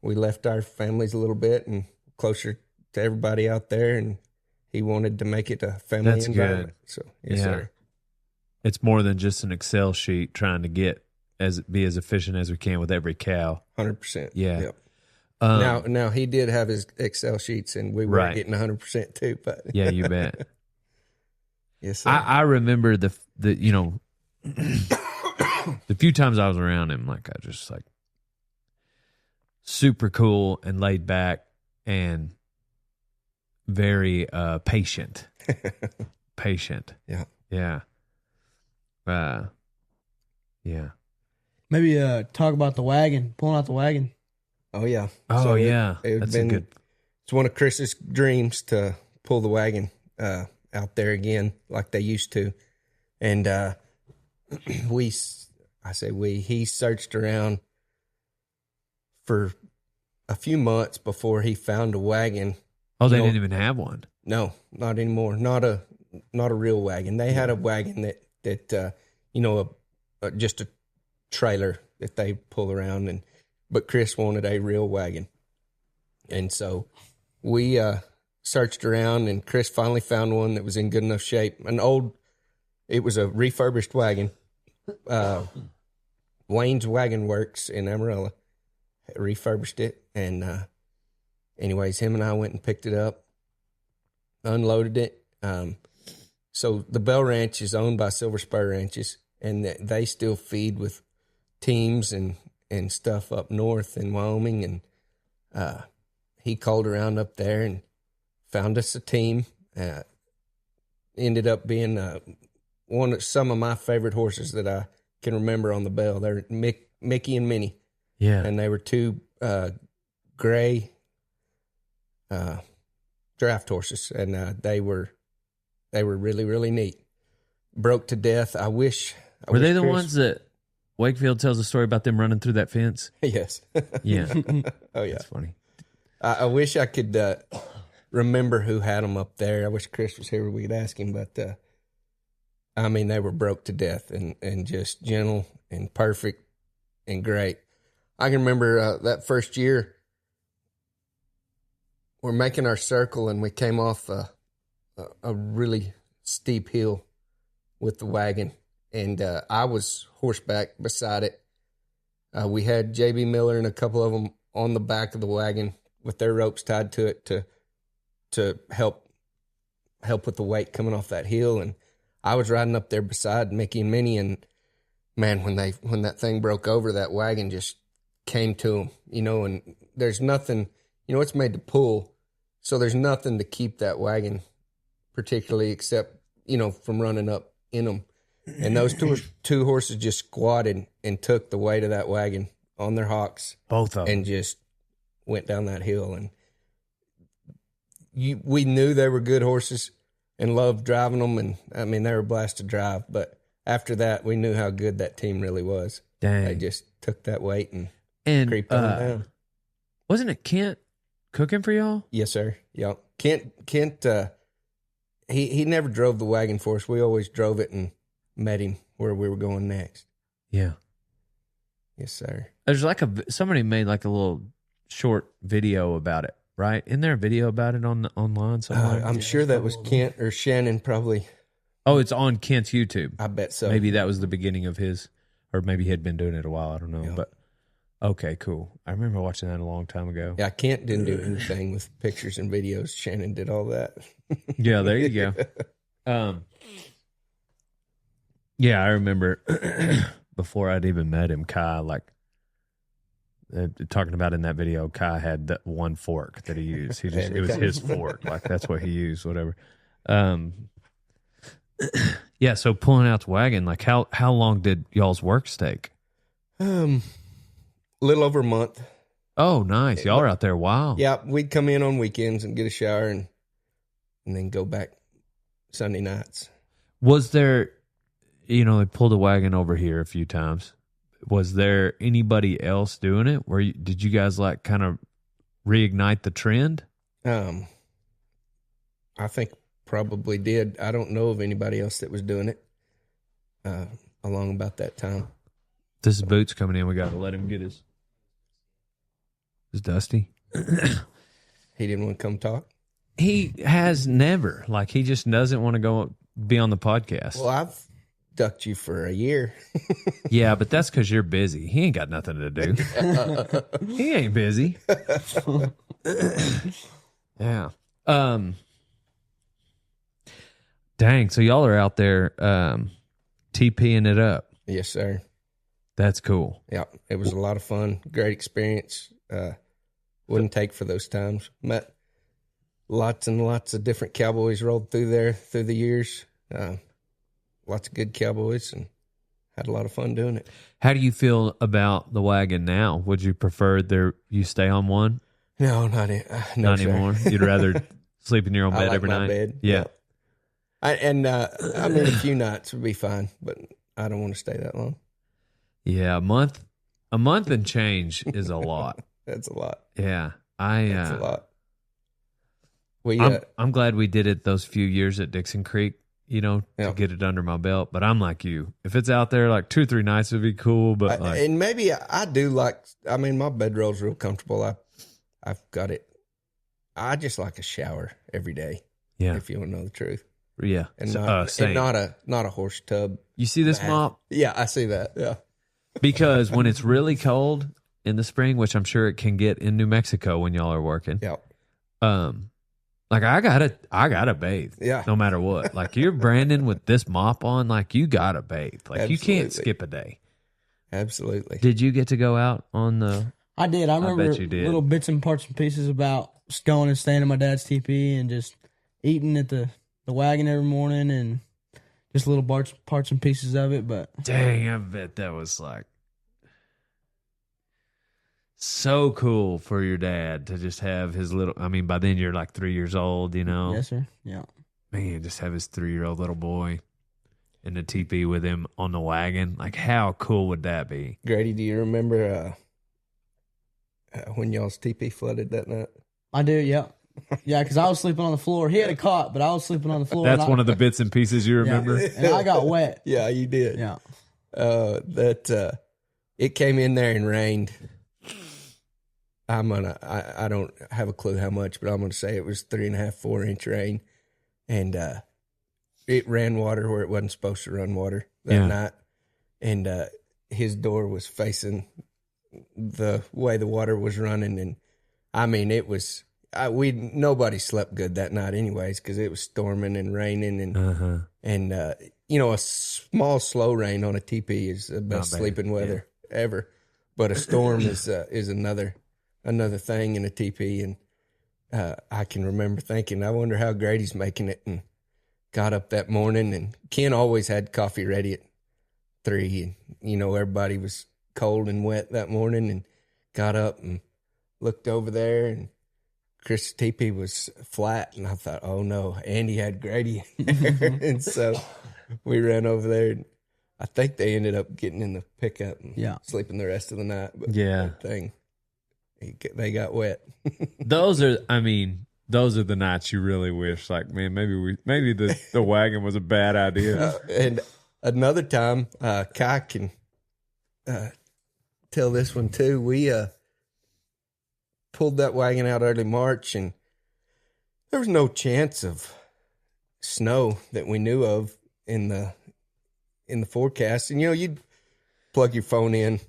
we left our families a little bit and closer to everybody out there. And he wanted to make it a family That's environment. Good. So, yes, sir. It's more than just an Excel sheet trying to be as efficient as we can with every cow. 100%. Yeah. Yep. Now he did have his Excel sheets, and we were getting 100% too. But yeah, you bet. Yes, sir. I remember the the few times I was around him, like I just like super cool and laid back and very patient. Patient. Yeah. Yeah. Yeah. Maybe talk about the wagon, pulling out the wagon. Oh, yeah. Oh, So yeah. It's one of Chris's dreams to pull the wagon out there again like they used to. And he searched around for a few months before he found a wagon. Oh, they didn't even have one? No, not anymore. Not a real wagon. They had a wagon that just a trailer that they pull around, but Chris wanted a real wagon. And so we searched around, and Chris finally found one that was in good enough shape. It was a refurbished wagon. Wayne's Wagon Works in Amarillo refurbished it. And anyways, him and I went and picked it up, unloaded it. So the Bell Ranch is owned by Silver Spur Ranches, and they still feed with teams and stuff up north in Wyoming. And he called around up there and found us a team. Ended up being some of my favorite horses that I can remember on the Bell. They're Mickey and Minnie. Yeah. And they were two gray draft horses, and they were really, really neat. Broke to death. Were they the ones that Wakefield tells a story about them running through that fence? Yes. Yeah. Oh, yeah. That's funny. I wish I could remember who had them up there. I wish Chris was here. We could ask him, but they were broke to death and just gentle and perfect and great. I can remember that first year, we're making our circle, and we came off a really steep hill with the wagon, and I was horseback beside it. We had JB Miller and a couple of them on the back of the wagon with their ropes tied to it to help with the weight coming off that hill. And I was riding up there beside Mickey and Minnie, and man, when that thing broke over, that wagon just came to them, and there's nothing, it's made to pull, so there's nothing to keep that wagon particularly except, from running up in them. And those two horses just squatted and took the weight of that wagon on their hocks. Both of them. And just went down that hill. And we knew they were good horses and loved driving them. And, I mean, they were a blast to drive. But after that, we knew how good that team really was. Dang. They just took that weight and creeped on down. Wasn't it Kent cooking for y'all? Yes, sir. Yeah. Kent he never drove the wagon for us. We always drove it and met him where we were going next. Yeah. Yes, sir. There's somebody made like a little short video about it, right? Isn't there a video about it online somewhere? I'm sure that was Kent or Shannon probably. Oh, it's on Kent's YouTube. I bet so. Maybe that was the beginning of his, or maybe he had been doing it a while. I don't know. Yeah. But okay, cool. I remember watching that a long time ago. Yeah, Kent didn't do anything with pictures and videos. Shannon did all that. Yeah, there you go. Yeah, I remember before I'd even met him, Kai, talking about in that video, Kai had that one fork that he used. It was his fork. Like, that's what he used, whatever. Yeah, so pulling out the wagon, like how long did y'all's works take? Little over a month. Oh, nice. Y'all are out there a while. Yeah, we'd come in on weekends and get a shower and then go back Sunday nights. Was there, they pulled a wagon over here a few times. Was there anybody else doing it? Did you guys kind of reignite the trend? I think probably did. I don't know of anybody else that was doing it along about that time. This is Boots coming in. We got to let him get his Dusty. He didn't want to come talk? He has never. He just doesn't want to go be on the podcast. Well, I've ducked you for a year. Yeah, but that's because you're busy. He ain't got nothing to do. He ain't busy. Yeah. Dang, so y'all are out there TPing it up. Yes, sir. That's cool. Yeah, it was a lot of fun. Great experience. Wouldn't take for those times. Met lots and lots of different cowboys rolled through there through the years. Lots of good cowboys, and had a lot of fun doing it. How do you feel about the wagon now? Would you prefer you stay on one? No, not anymore. You'd rather sleep in your own bed every night? Bed. Yeah. I mean, a few nights would be fine, but I don't want to stay that long. Yeah, a month and change is a lot. That's a lot. Yeah, that's a lot. I'm glad we did it those few years at Dixon Creek, to get it under my belt. But I'm like you. If it's out there 2 or 3 nights, it'd be cool. But and maybe I do my bedroll's real comfortable. I've got it. I just like a shower every day. Yeah, if you want to know the truth. Yeah, and not a horse tub. You see this mop? Yeah, I see that. Yeah, because when it's really cold in the spring, which I'm sure it can get in New Mexico when y'all are working. Yeah. I gotta bathe. Yeah. No matter what. You're Brandon with this mop on, you gotta bathe. You can't skip a day. Absolutely. Did you get to go out on the? I did. I remember bet you did. Little bits and parts and pieces about just going and staying at my dad's TP and just eating at the wagon every morning and just little parts and pieces of it. But dang, I bet that was so cool for your dad to just have his little. I mean, by then you're 3 years old, Yes, sir. Yeah. Man, just have his 3-year-old little boy in the teepee with him on the wagon. How cool would that be? Grady, do you remember when y'all's teepee flooded that night? I do, yeah. Yeah, because I was sleeping on the floor. He had a cot, but I was sleeping on the floor. That's one of the bits and pieces you remember? Yeah. And I got wet. Yeah, you did. Yeah. It came in there and rained. I don't have a clue how much, but I'm gonna say it was 3.5, 4 inch rain, and it ran water where it wasn't supposed to run water that night. And his door was facing the way the water was running. And I mean, it was, nobody slept good that night anyways, because it was storming and raining. And you know, a small, slow rain on a teepee is the best sleeping weather ever. But a storm is another thing in a teepee. And I can remember thinking, I wonder how Grady's making it. And got up that morning, and Ken always had coffee ready at 3. And, you know, everybody was cold and wet that morning, and got up and looked over there, and Chris' teepee was flat. And I thought, oh no, Andy had Grady in there. And so we ran over there, and I think they ended up getting in the pickup and sleeping the rest of the night. But that thing, they got wet. Those are the nights you really wish, like, man, maybe the wagon was a bad idea. And another time, Kai can tell this one too. We pulled that wagon out early March, and there was no chance of snow that we knew of in the forecast. And, you know, you'd plug your phone in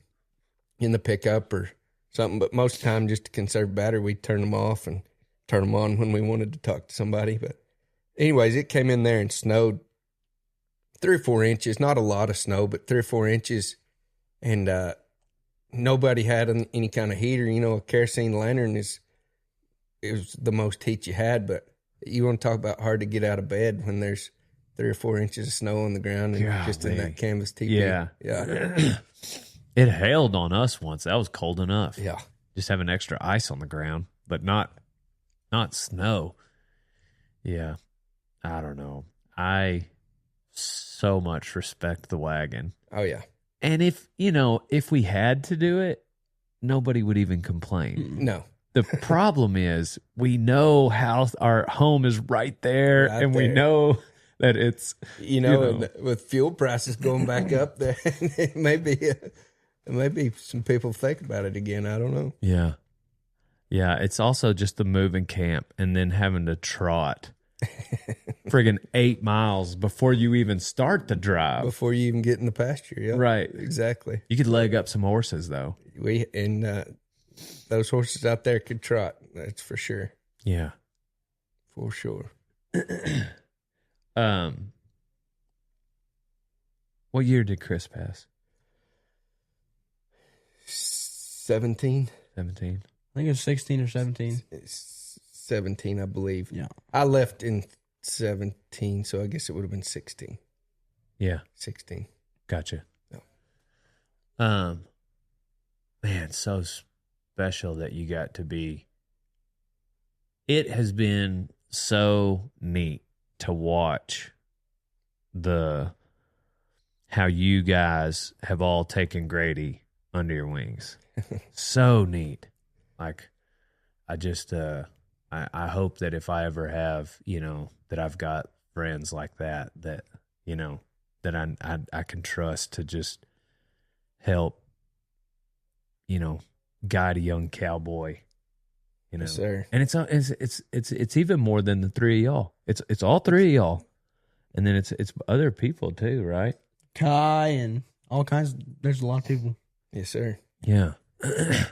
the pickup or something, but most of the time, just to conserve battery, we'd turn them off and turn them on when we wanted to talk to somebody. But anyways, it came in there and snowed 3 or 4 inches, not a lot of snow, but 3 or 4 inches. And nobody had any kind of heater. You know, a kerosene lantern it was the most heat you had. But you want to talk about hard to get out of bed when there's 3 or 4 inches of snow on the ground and just in that canvas teepee. Yeah. It hailed on us once. That was cold enough. Yeah. Just having extra ice on the ground, but not snow. Yeah. I don't know. I so much respect the wagon. Oh, yeah. And if we had to do it, nobody would even complain. No. The problem is we know our home is right there, and we know that it's, with fuel prices going back up there, it may be some people think about it again. I don't know. Yeah. Yeah. It's also just the moving camp and then having to trot friggin' 8 miles before you even start the drive. Before you even get in the pasture. Yeah. Right. Exactly. You could leg up some horses though. Those horses out there could trot. That's for sure. Yeah. For sure. What year did Chris pass? 17. 17. I think it was 16 or 17. 17, I believe. Yeah. I left in 17, so I guess it would have been 16. Yeah. 16. Gotcha. Yeah. Man, so special that you got to be. It has been so neat to watch how you guys have all taken Grady under your wings. So neat. Like, I just, I hope that if I ever have, that I've got friends like that, that I can trust to just help, guide a young cowboy, Yes, sir. And it's even more than the 3 of y'all. It's all 3 of y'all. And then it's other people too, right? Kai and all kinds. There's a lot of people. Yes, sir. Yeah.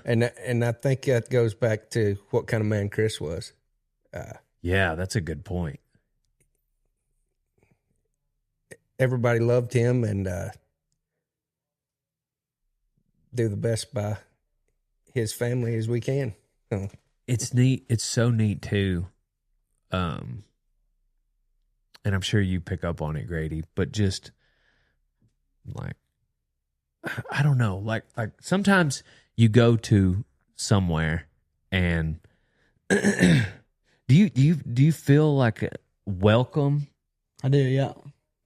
And I think that goes back to what kind of man Chris was. Yeah, that's a good point. Everybody loved him, and do the best by his family as we can. So. It's neat. It's so neat too. And I'm sure you pick up on it, Grady, but just like, I don't know, like sometimes you go to somewhere and do you feel like welcome? I do, yeah.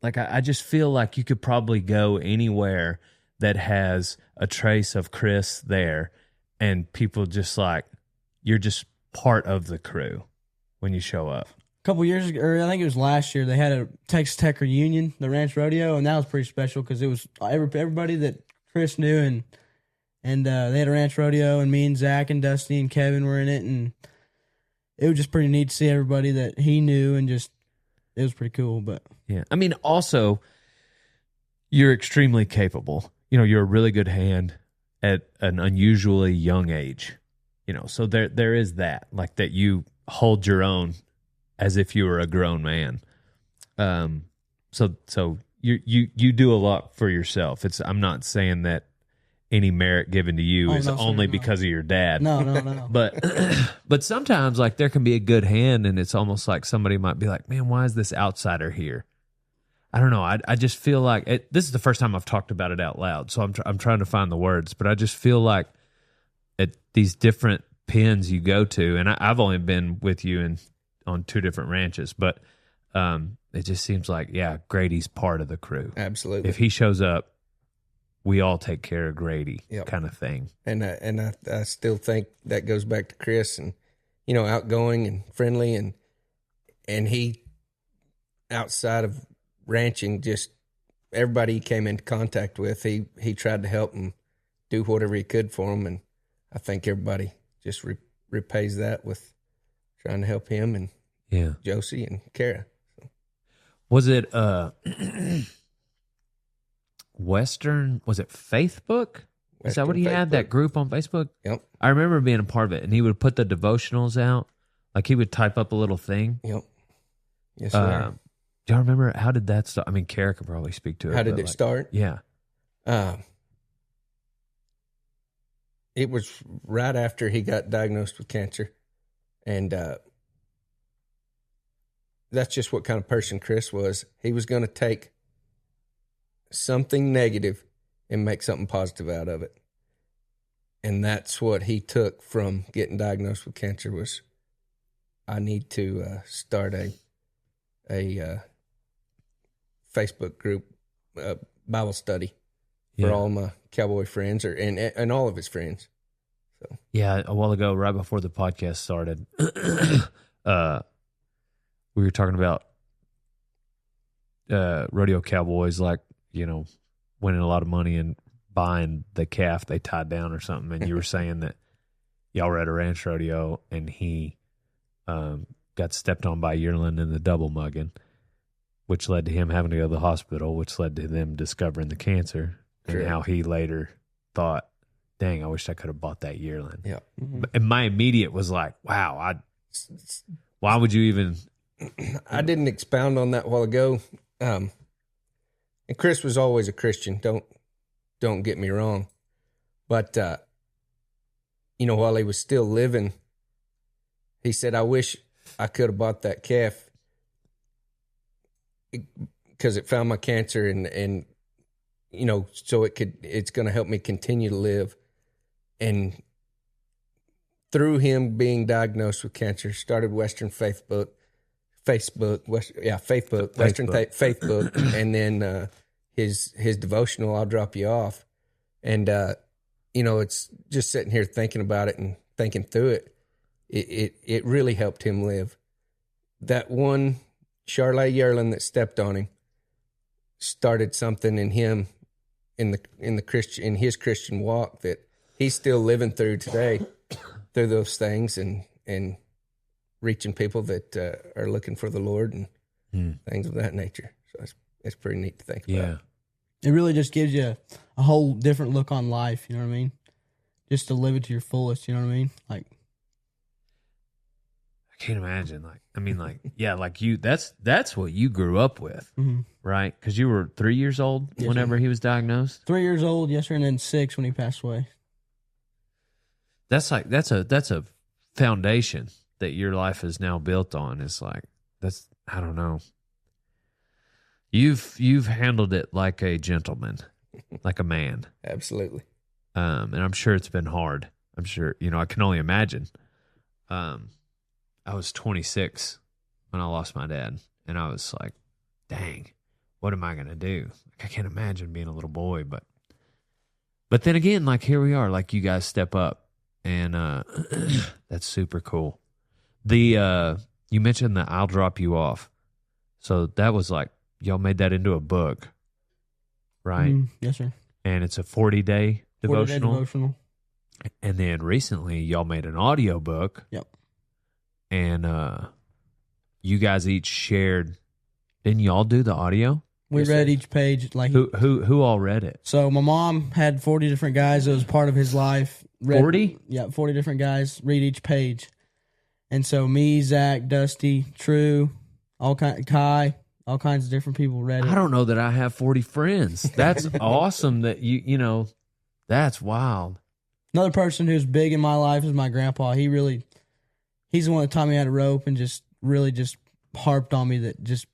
Like I just feel like you could probably go anywhere that has a trace of Chris there, and people just like, you're just part of the crew when you show up. A couple years ago, or I think it was last year, they had a Texas Tech reunion, the Ranch Rodeo, and that was pretty special because it was everybody that Chris knew, and they had a Ranch Rodeo, and me and Zack and Dusty and Kevin were in it, and it was just pretty neat to see everybody that he knew and just it was pretty cool. But Yeah. I mean, also, you're extremely capable. You know, you're a really good hand at an unusually young age. You know, so there is that, like that you hold your own as if you were a grown man. So you do a lot for yourself. I'm not saying that any merit given to you is only because of your dad. No. But sometimes like there can be a good hand and it's almost like somebody might be like, man, why is this outsider here? I don't know. I just feel like this is the first time I've talked about it out loud. So I'm trying to find the words, but I just feel like at these different pens you go to, and I've only been with you on 2 different ranches, but it just seems like, yeah, Grady's part of the crew. Absolutely. If he shows up, we all take care of Grady, Yep. kind of thing. And I still think that goes back to Chris, and you know, outgoing and friendly, and he, outside of ranching, just everybody he came into contact with, he tried to help and do whatever he could for them, and I think everybody just repays that with trying to help him and Yeah. Josie and Kara. Was it Western? Was it Facebook? Is that what he had? That group on Facebook? Yep. I remember being a part of it, and he would put the devotionals out. Like he would type up a little thing. Yep. Yes, sir. Do y'all remember how did that start? I mean, Kara could probably speak to it. How did but it start? Yeah. It was right after he got diagnosed with cancer, and that's just what kind of person Chris was. He was going to take something negative and make something positive out of it. And that's what he took from getting diagnosed with cancer was, I need to start a Facebook group, Bible study for all my cowboy friends and all of his friends. So Yeah, a while ago, right before the podcast started, we were talking about rodeo cowboys, like, you know, winning a lot of money and buying the calf they tied down or something. And you were saying that y'all were at a ranch rodeo and he got stepped on by a yearling in the double mugging, which led to him having to go to the hospital, which led to them discovering the cancer. True. And how he later thought, dang, I wish I could have bought that yearling. yeah, And my immediate was like, wow, why would you even... I didn't expound on that a while ago. And Chris was always a Christian. Don't get me wrong. But, you know, while he was still living, he said, I wish I could have bought that calf because it found my cancer and, you know, so it's going to help me continue to live. And through him being diagnosed with cancer, started Western Facebook, Western Facebook, and then his devotional, I'll Drop You Off. And, you know, it's just sitting here thinking about it and thinking through it. It really helped him live. That one Charlotte yearling that stepped on him started something in him in his Christian walk that he's still living through today, through those things and reaching people that are looking for the Lord and things of that nature. So it's pretty neat to think about. Yeah. it really just gives you a whole different look on life. You know what I mean? Just to live it to your fullest. You know what I mean? Like, I can't imagine. Like, I mean, like, yeah, like you, that's what you grew up with, right? Because you were 3 years old whenever he was diagnosed. 3 years old, yes, sir, and then 6 when he passed away. That's like, that's a foundation that your life is now built on. It's like, that's, I don't know. You've handled it like a gentleman, like a man. Absolutely. And I'm sure it's been hard. I'm sure, I can only imagine. I was 26 when I lost my dad, and I was like, dang, what am I going to do? Like, I can't imagine being a little boy, but then again, like, here we are, like, you guys step up, and that's super cool. You mentioned the I'll Drop You Off. So that was like, y'all made that into a book, right? Yes, sir. And it's a 40-day devotional. 40-day devotional. And then recently, y'all made an audio book. Yep. And you guys each shared Didn't y'all do the audio? We read each page. Like Who all read it? So my mom had 40 different guys. It was part of his life. 40? Yeah, 40 different guys read each page. And so me, Zach, Dusty, True, Kai, all kinds of different people read it. I don't know that I have 40 friends. That's awesome that you know, that's wild. Another person who's big in my life is my grandpa. He's the one that taught me how to rope and just really just harped on me that just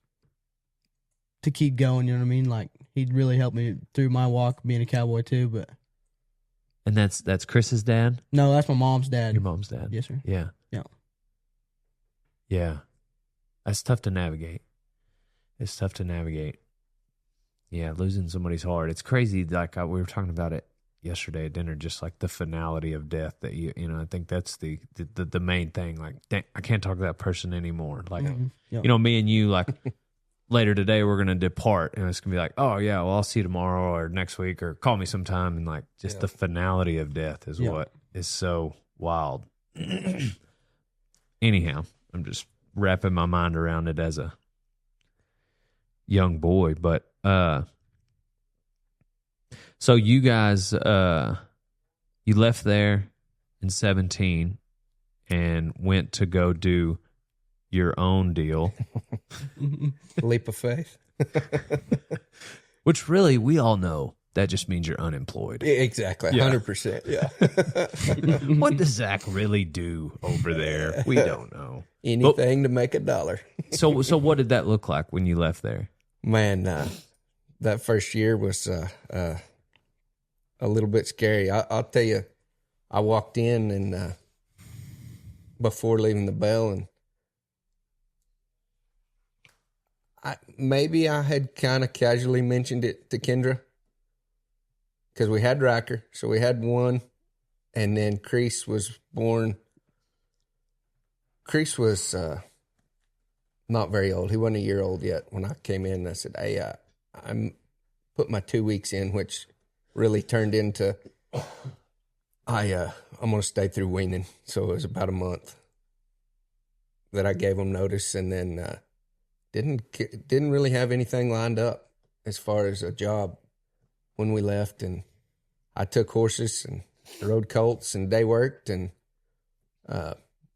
to keep going, you know what I mean? Like, he'd really helped me through my walk being a cowboy too, but. And that's Chris's dad? No, that's my mom's dad. Your mom's dad? Yes, sir. Yeah. Yeah. Yeah. That's tough to navigate. It's tough to navigate. Yeah, losing somebody's heart. It's crazy. Like we were talking about it yesterday at dinner, just like the finality of death that you know, I think that's the main thing. Like, dang, I can't talk to that person anymore. Like, Yep. you know, me and you, like, later today we're going to depart and it's going to be like, oh yeah, well, I'll see you tomorrow or next week or call me sometime. And like, just the finality of death is what is so wild. Anyhow, I'm just wrapping my mind around it as a young boy, but, so you guys, you left there in 17 and went to go do your own deal. Leap of faith. Which really, we all know that just means you're unemployed. Yeah, exactly. 100%. Yeah. What does Zach really do over there? We don't know. Anything to make $1. So what did that look like when you left there? Man, that first year was a little bit scary. I'll tell you, I walked in and before leaving the bell, and maybe I had kind of casually mentioned it to Kendra because we had Riker, so we had one, and then Crease was born. Crease was not very old. He wasn't a year old yet when I came in. I said, "Hey, I'm put my 2 weeks in," which really turned into I'm going to stay through weaning. So it was about a month that I gave them notice, and then didn't really have anything lined up as far as a job when we left. And I took horses and rode colts and day worked, and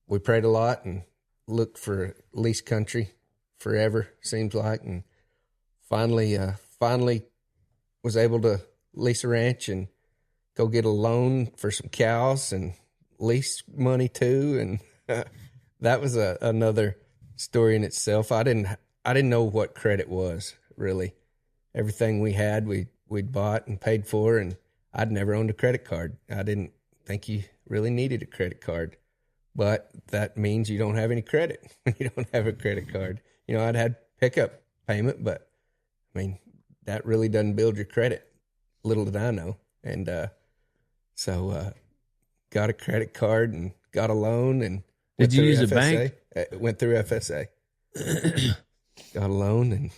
we prayed a lot and looked for lease country forever, seems like, and finally was able to lease a ranch and go get a loan for some cows and lease money too. And that was another story in itself. I didn't know what credit was, really. Everything we had, we'd bought and paid for, and I'd never owned a credit card. I didn't think you really needed a credit card, but that means you don't have any credit when you don't have a credit card. You know, I'd had pickup payment, but I mean, that really doesn't build your credit. Little did I know. And so got a credit card and got a loan. And did you use a bank? Went through FSA. Got a loan and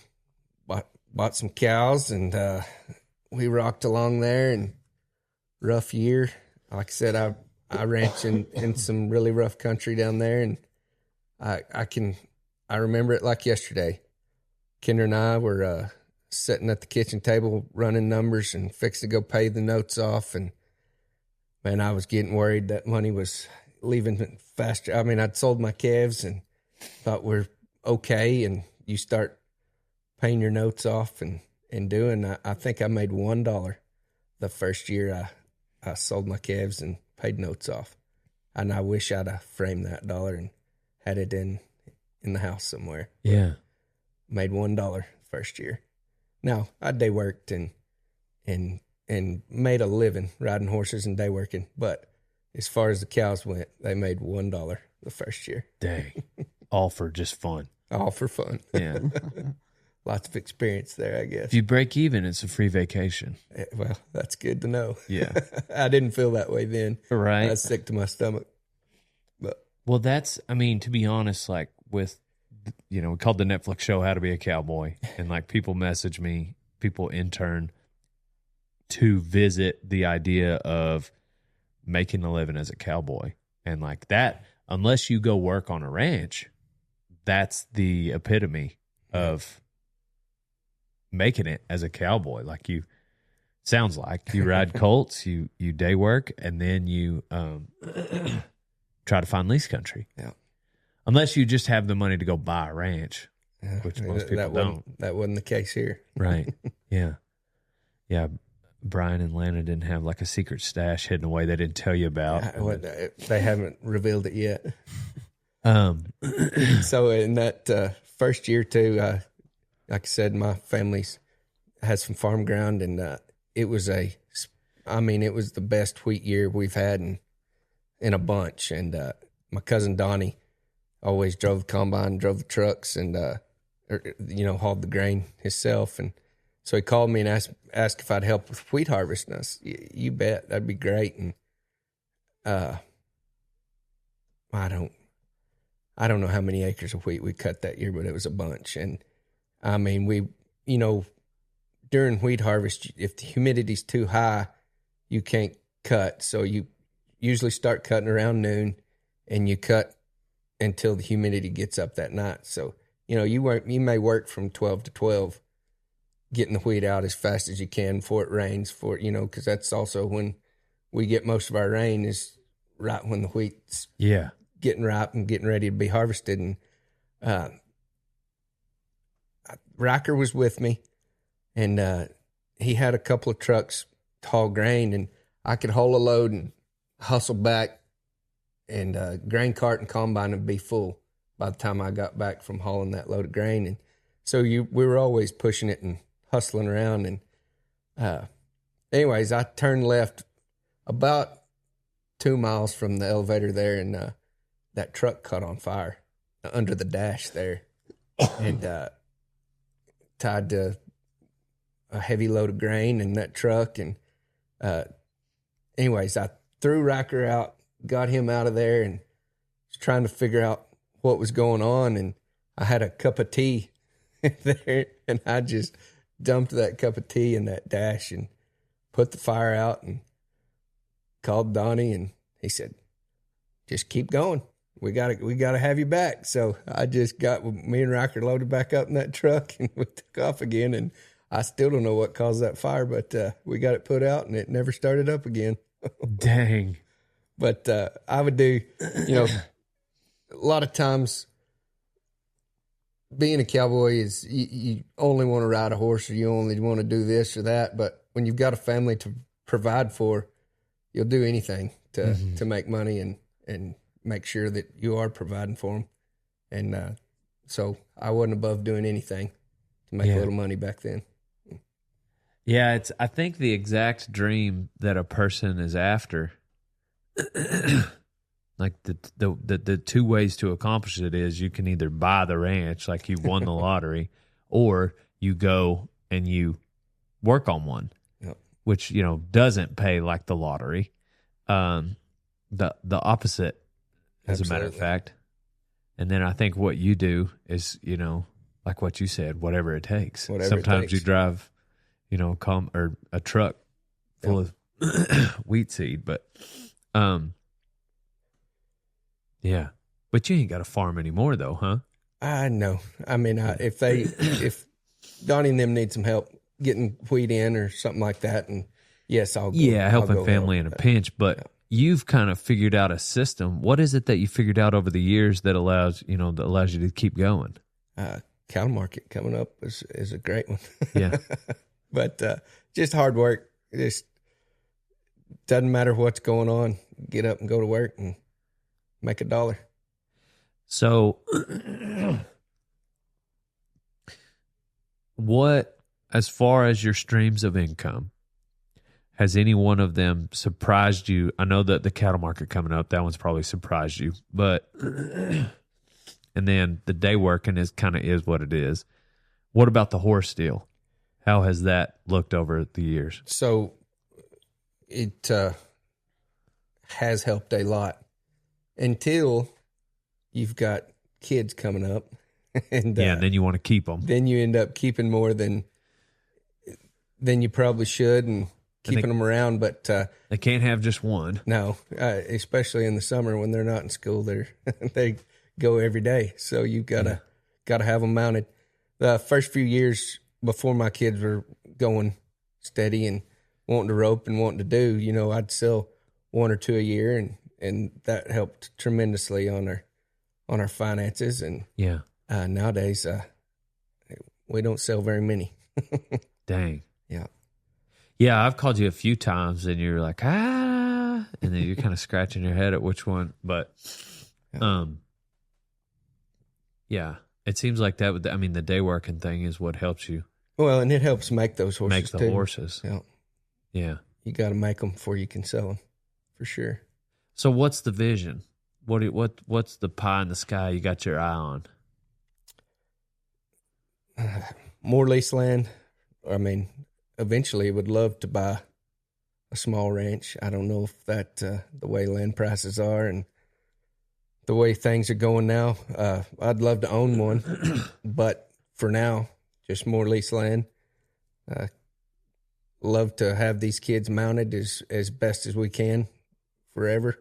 bought some cows, and we rocked along there. And rough year. Like I said, I ranch in some really rough country down there, and I remember it like yesterday. Kendra and I were sitting at the kitchen table running numbers and fixed to go pay the notes off, and man, I was getting worried that money was leaving faster. I mean, I'd sold my calves and thought we're okay, and you start paying your notes off and doing. I think I made $1 the first year I sold my calves and paid notes off, and I wish I'd have framed that dollar and had it in the house somewhere. Yeah, made $1 first year. Now I day worked and made a living riding horses and day working, but as far as the cows went, they made $1 the first year. Dang, all for just fun. All for fun. Yeah. Lots of experience there, I guess. If you break even, it's a free vacation. Well, that's good to know. Yeah. I didn't feel that way then. Right. I was sick to my stomach. But well, that's, I mean, to be honest, like with, you know, we called the Netflix show How to Be a Cowboy, and like people message me, people intern to visit the idea of making a living as a cowboy. And like that, unless you go work on a ranch, that's the epitome of making it as a cowboy. Like you, sounds like you ride colts, you day work, and then you try to find lease country. Yeah. Unless you just have the money to go buy a ranch, which most people don't. That wasn't the case here. Right. Yeah. Yeah. Brian and Lana didn't have like a secret stash hidden away they didn't tell you about. They haven't revealed it yet. So in that first year too, like I said, my family's had some farm ground, and it was the best wheat year we've had in a bunch. And my cousin Donnie always drove the combine, drove the trucks, and hauled the grain himself. And so he called me and asked if I'd help with wheat harvest. And I said, you bet, that'd be great. And I don't know how many acres of wheat we cut that year, but it was a bunch. And I mean, during wheat harvest, if the humidity's too high, you can't cut. So you usually start cutting around noon, and you cut until the humidity gets up that night. So, you may work from 12 to 12, getting the wheat out as fast as you can before it rains, because that's also when we get most of our rain, is right when the wheat's getting ripe and getting ready to be harvested. And Riker was with me, and he had a couple of trucks to haul grain, and I could haul a load and hustle back, and grain cart and combine would be full by the time I got back from hauling that load of grain. And so we were always pushing it and hustling around. And anyways, I turned left about 2 miles from the elevator there, and that truck caught on fire under the dash there, and tied to a heavy load of grain in that truck. And anyways, I threw Riker out, got him out of there, and was trying to figure out what was going on. And I had a cup of tea there, and I just dumped that cup of tea in that dash and put the fire out, and called Donnie, and he said, just keep going. We gotta have you back. So I just got me and Riker loaded back up in that truck, and we took off again. And I still don't know what caused that fire, but we got it put out, and it never started up again. Dang. But I would do, a lot of times being a cowboy is you only want to ride a horse, or you only want to do this or that. But when you've got a family to provide for, you'll do anything to make money and make sure that you are providing for them. And so I wasn't above doing anything to make a little money back then. Yeah, I think the exact dream that a person is after, like the two ways to accomplish it is you can either buy the ranch, like you won the lottery, or you go and you work on one, which, doesn't pay like the lottery. The opposite, as a matter of fact. And then I think what you do is, like what you said, whatever it takes. Sometimes you drive, or a truck full of wheat seed, but yeah. But you ain't got a farm anymore though, huh? I know. I mean, if Donnie and them need some help getting wheat in or something like that, and yes, I'll go. Yeah, helping family in a pinch, but you've kind of figured out a system. What is it that you figured out over the years that allows you to keep going? Cattle market coming up is a great one. Yeah. But just hard work. It just doesn't matter what's going on. Get up and go to work and make $1. So what, as far as your streams of income, has any one of them surprised you? I know that the cattle market coming up, that one's probably surprised you, but and then the day working is what it is. What about the horse deal? How has that looked over the years? So it has helped a lot until you've got kids coming up. And then you want to keep them. Then you end up keeping more than you probably should, and keeping them around. But they can't have just one. No, especially in the summer when they're not in school. They go every day, so you gotta have them mounted. The first few years before my kids were going steady and wanting to rope and wanting to do, you know, I'd sell 1 or 2 a year, and that helped tremendously on our finances. And Yeah. Nowadays, we don't sell very many. Dang. Yeah. Yeah, I've called you a few times and you're like, and then you're kind of scratching your head at which one. But, yeah, it seems like that. I mean, the day working thing is what helps you Well, and it helps make those horses make the too. horses. Yeah. Yeah. You got to make them before you can sell them, for sure. So what's the vision? What's the pie in the sky you got your eye on? More lease land. I mean, eventually would love to buy a small ranch. I don't know if that the way land prices are and the way things are going now. I'd love to own one, but for now, just more lease land. Love to have these kids mounted as best as we can forever,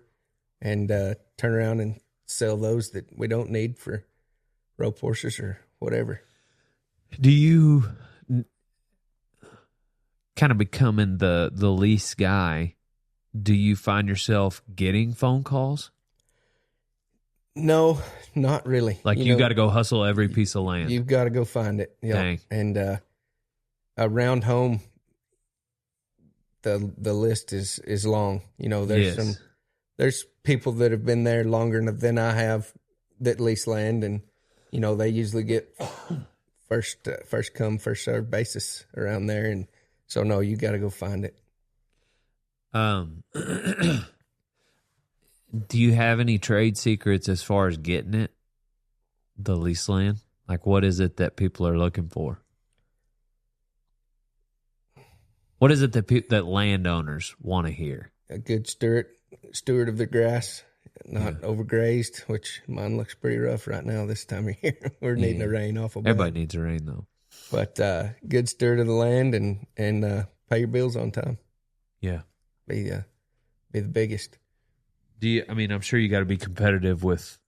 and turn around and sell those that we don't need for rope horses or whatever. Do you kind of becoming the lease guy? Do you find yourself getting phone calls? No, not really. Like you got to go hustle every piece of land. You've got to go find it. Yeah. Dang. And around home, the list is long. You know, there's people that have been there longer than I have that lease land, and you know they usually get first come first served basis around there, and so no, you got to go find it. Do you have any trade secrets as far as getting it, the lease land? Like, what is it that people are looking for? What is it that landowners want to hear? A good steward of the grass, not overgrazed, which mine looks pretty rough right now this time of year. We're needing a rain awful bad. Everybody needs a rain, though. But good steward of the land and pay your bills on time. Yeah. Be the biggest. I'm sure you got to be competitive with,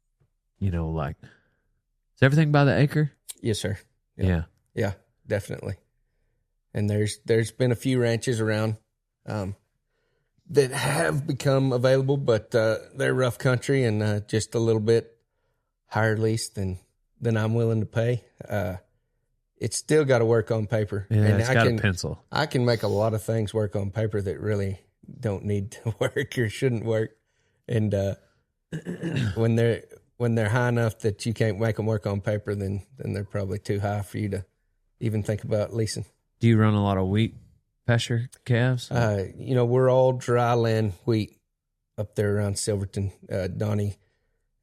like, is everything by the acre? Yes, sir. Yeah. Yeah, definitely. And there's been a few ranches around that have become available, but they're rough country and just a little bit higher lease than I'm willing to pay. It's still got to work on paper. Yeah, and it's got a pencil. I can make a lot of things work on paper that really don't need to work or shouldn't work. And when they're high enough that you can't make them work on paper, then they're probably too high for you to even think about leasing. Do you run a lot of wheat pasture calves? We're all dry land wheat up there around Silverton, Donnie,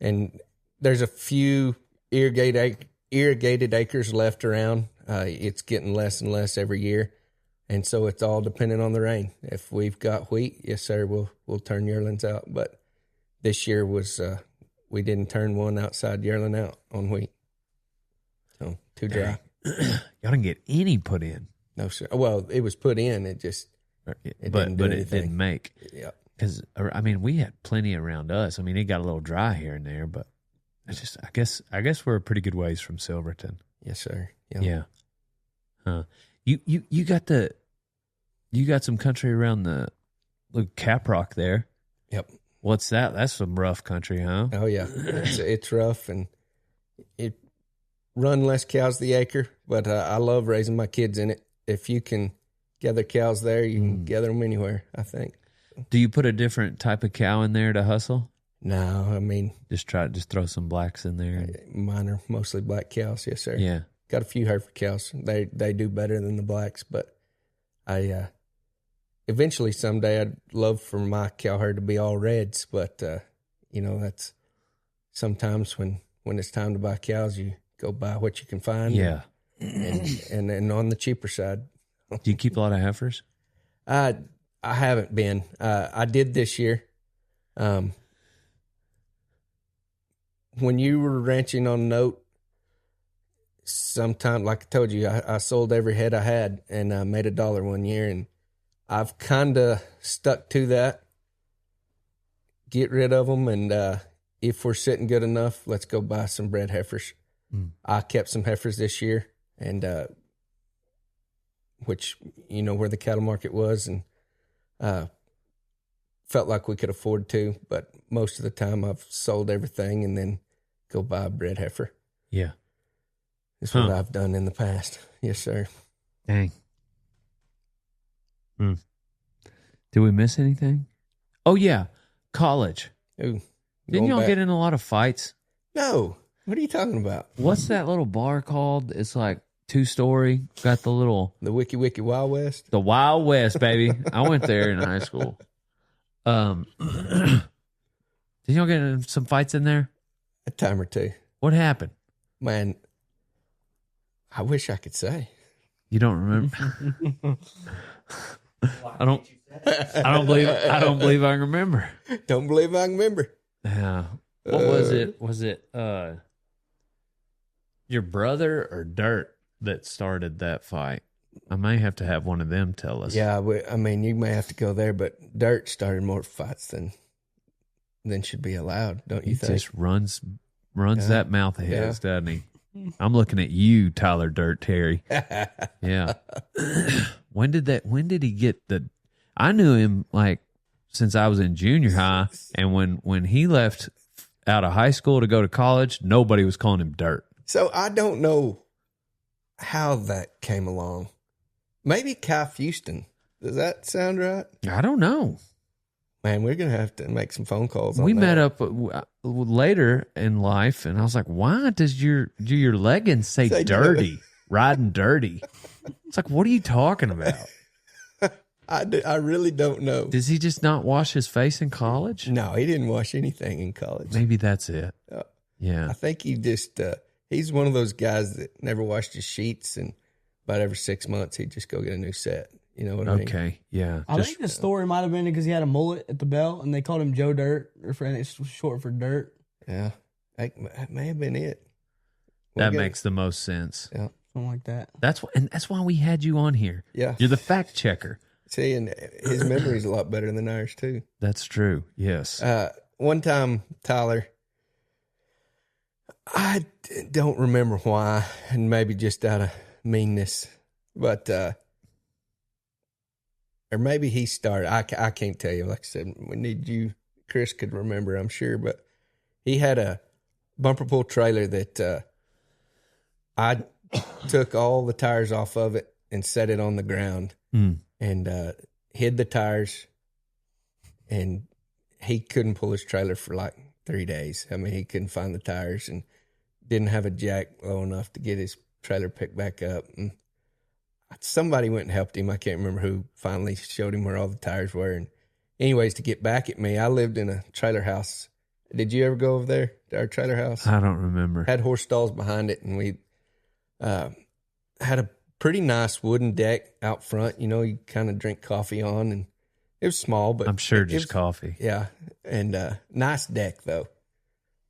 and there's a few irrigated acres left around. It's getting less and less every year, and so it's all dependent on the rain. If we've got wheat, yes sir, we'll turn yearlings out. But this year was we didn't turn one outside yearling out on wheat, so too dry. Y'all didn't get any put in. No sir. Well, it was put in. It didn't make. Yeah. Because we had plenty around us. It got a little dry here and there, but it's just I guess we're a pretty good ways from Silverton. Yes, sir. Yeah. Huh. You got some country around the Caprock there. Yep. What's that? That's some rough country, huh? Oh yeah, it's rough, and it run less cows the acre, but I love raising my kids in it. If you can gather cows there, you can gather them anywhere, I think. Do you put a different type of cow in there to hustle? No, just throw some blacks in there. Mine are mostly black cows, yes sir. Yeah, got a few Hereford cows. They do better than the blacks, but I eventually someday I'd love for my cow herd to be all reds, but that's sometimes when it's time to buy cows, you go buy what you can find. Yeah, and on the cheaper side. Do you keep a lot of heifers? I haven't been. I did this year. When you were ranching on note, sometime, like I told you, I sold every head I had and made $1 one year, and I've kind of stuck to that. Get rid of them, and if we're sitting good enough, let's go buy some bred heifers. I kept some heifers this year, and which you know where the cattle market was, and felt like we could afford to. But most of the time, I've sold everything and then go buy a bred heifer. Yeah. That's what I've done in the past. Yes, sir. Dang. Did we miss anything? Oh, yeah. College. Ooh, Didn't y'all get in a lot of fights? No. What are you talking about? What's that little bar called? It's like 2-story. Got the little... The Wiki Wiki Wild West? The Wild West, baby. I went there in high school. Did y'all get in some fights in there? A time or two. What happened? Man, I wish I could say. You don't remember? I don't believe I can remember. Don't believe I can remember. Yeah. What was it? Was it your brother or Dirt that started that fight? I may have to have one of them tell us. Yeah, I mean, you may have to go there, but Dirt started more fights than should be allowed, don't you think? He just runs that mouth of his, doesn't he? I'm looking at you, Tyler Dirt Terry. Yeah. When did he get I knew him like since I was in junior high, and when he left out of high school to go to college, nobody was calling him Dirt. So I don't know how that came along. Maybe Kai Houston. Does that sound right? I don't know. Man, we're going to have to make some phone calls on We that. met up later in life, and I was like, why do your leggings say dirty? Riding dirty. It's like, what are you talking about? I really don't know. Does he just not wash his face in college? No, he didn't wash anything in college. Maybe that's it. Yeah. I think he just, he's one of those guys that never washed his sheets, and about every 6 months, he'd just go get a new set. You know what I mean? Okay, yeah. I think the story might have been because he had a mullet at the belt, and they called him Joe Dirt, and it's short for Dirt. Yeah, that may have been it. That makes the most sense. Yeah, something like that. That's why we had you on here. Yeah, you're the fact checker. See, and his memory's a lot better than ours too. That's true. Yes. One time, Tyler, I don't remember why, and maybe just out of meanness, but. Or maybe he started. I can't tell you. Like I said, we need you. Chris could remember, I'm sure. But he had a bumper pull trailer that I took all the tires off of it and set it on the ground and hid the tires. And he couldn't pull his trailer for like 3 days. I mean, he couldn't find the tires and didn't have a jack low enough to get his trailer picked back up. And somebody went and helped him. I can't remember who finally showed him where all the tires were. And anyways, to get back at me, I lived in a trailer house. Did you ever go over there to our trailer house? I don't remember. Had horse stalls behind it, and we had a pretty nice wooden deck out front. You know, you kind of drink coffee on, and it was small, but I'm sure it just was, coffee. Yeah, and nice deck though.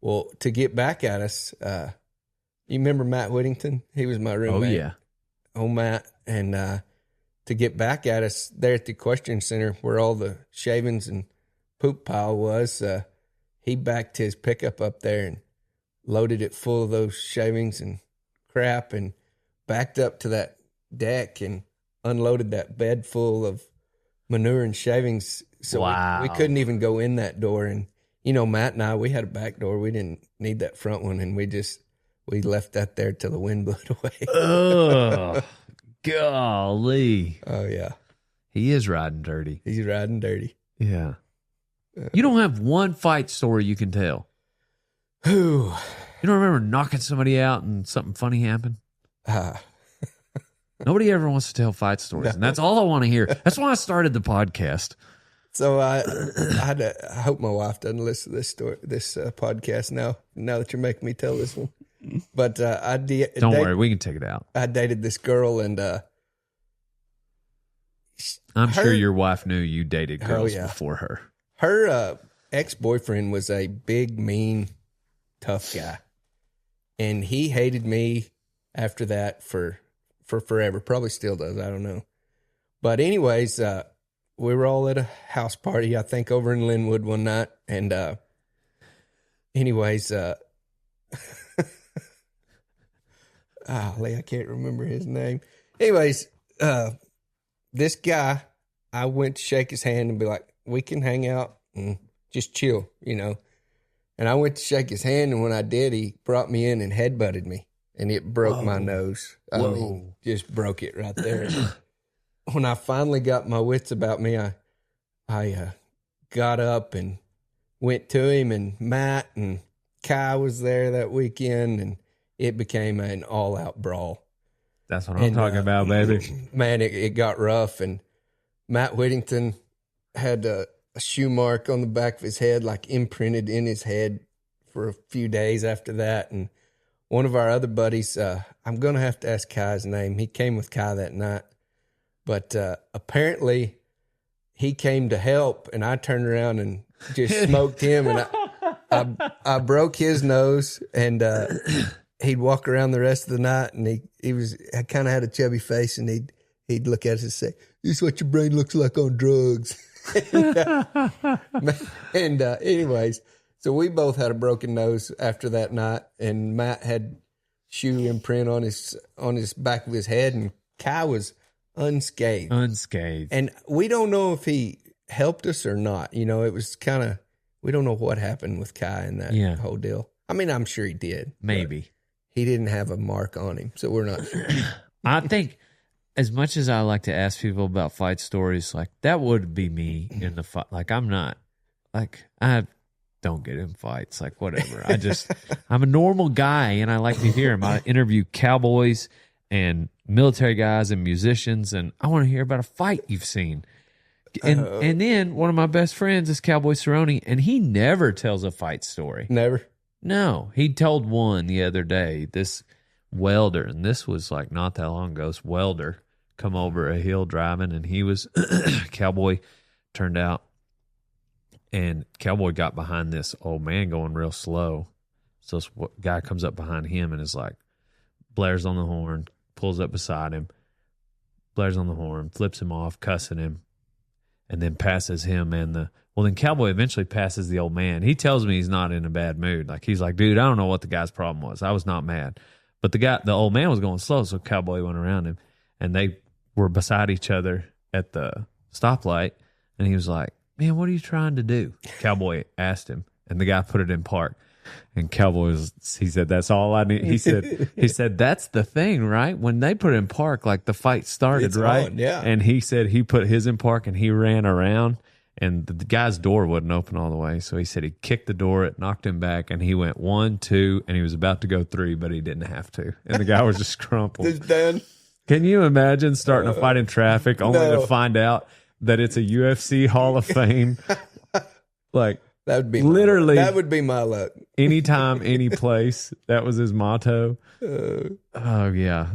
Well, to get back at us, you remember Matt Whittington? He was my roommate. Oh yeah. Oh, Matt. And to get back at us there at the equestrian center where all the shavings and poop pile was, he backed his pickup up there and loaded it full of those shavings and crap and backed up to that deck and unloaded that bed full of manure and shavings. So wow. we couldn't even go in that door. And, you know, Matt and I, we had a back door. We didn't need that front one. And we left that there till the wind blew it away. Oh, golly. Oh, yeah. He is riding dirty. He's riding dirty. Yeah. You don't have one fight story you can tell. Who? You don't remember knocking somebody out and something funny happened? Nobody ever wants to tell fight stories, and that's all I want to hear. That's why I started the podcast. So I hope my wife doesn't listen to this podcast now that you're making me tell this one. But don't worry, we can take it out. I dated this girl, and I'm sure your wife knew you dated girls before her. Her ex-boyfriend was a big, mean, tough guy, and he hated me after that for forever. Probably still does. I don't know. But anyways, we were all at a house party, I think, over in Linwood one night, and anyways. I can't remember his name. Anyways, this guy, I went to shake his hand and be like, we can hang out and just chill, you know. And I went to shake his hand, and when I did, he brought me in and headbutted me, and it broke my nose. I mean, just broke it right there. When I finally got my wits about me, I got up and went to him, and Matt and Kai was there that weekend, and it became an all-out brawl. That's what I'm talking about, baby. Man, it got rough, and Matt Whittington had a shoe mark on the back of his head, like imprinted in his head for a few days after that. And one of our other buddies, I'm going to have to ask Kai's name. He came with Kai that night. But apparently he came to help, and I turned around and just smoked him. And I broke his nose, and he'd walk around the rest of the night, and I kind of had a chubby face, and he'd look at us and say, "This is what your brain looks like on drugs." and anyways, so we both had a broken nose after that night, and Matt had shoe imprint on his back of his head, and Kai was unscathed. And we don't know if he helped us or not. You know, it was kind of, we don't know what happened with Kai in that whole deal. I mean, I'm sure he did. Maybe. He didn't have a mark on him, so we're not sure. I think as much as I like to ask people about fight stories, like that would be me in the fight. Like I'm not, like I don't get in fights, like whatever. I'm a normal guy, and I like to hear him. I interview cowboys and military guys and musicians, and I want to hear about a fight you've seen. And then one of my best friends is Cowboy Cerrone, and he never tells a fight story. Never. No, he told one the other day. This welder, and this was like not that long ago. This welder come over a hill driving, and he was Cowboy turned out, and Cowboy got behind this old man going real slow. So this guy comes up behind him and is like, blares on the horn, pulls up beside him, blares on the horn, flips him off, cussing him, and then passes him then Cowboy eventually passes the old man. He tells me he's not in a bad mood. Like he's like, dude, I don't know what the guy's problem was. I was not mad. But the old man was going slow, so Cowboy went around him, and they were beside each other at the stoplight, and he was like, man, what are you trying to do? Cowboy asked him, and the guy put it in park. And Cowboy he said, that's all I need. He said, that's the thing, right? When they put it in park, like the fight started, it's right? On, yeah. And he said he put his in park, and he ran around, and the guy's door wouldn't open all the way. So he said he kicked the door, it knocked him back, and he went 1, 2, and he was about to go 3, but he didn't have to. And the guy was just crumpled. Just done. Can you imagine starting a fight in traffic only to find out that it's a UFC Hall of Fame? Like, that would be literally that would be my luck. Anytime, any place. That was his motto. Oh yeah.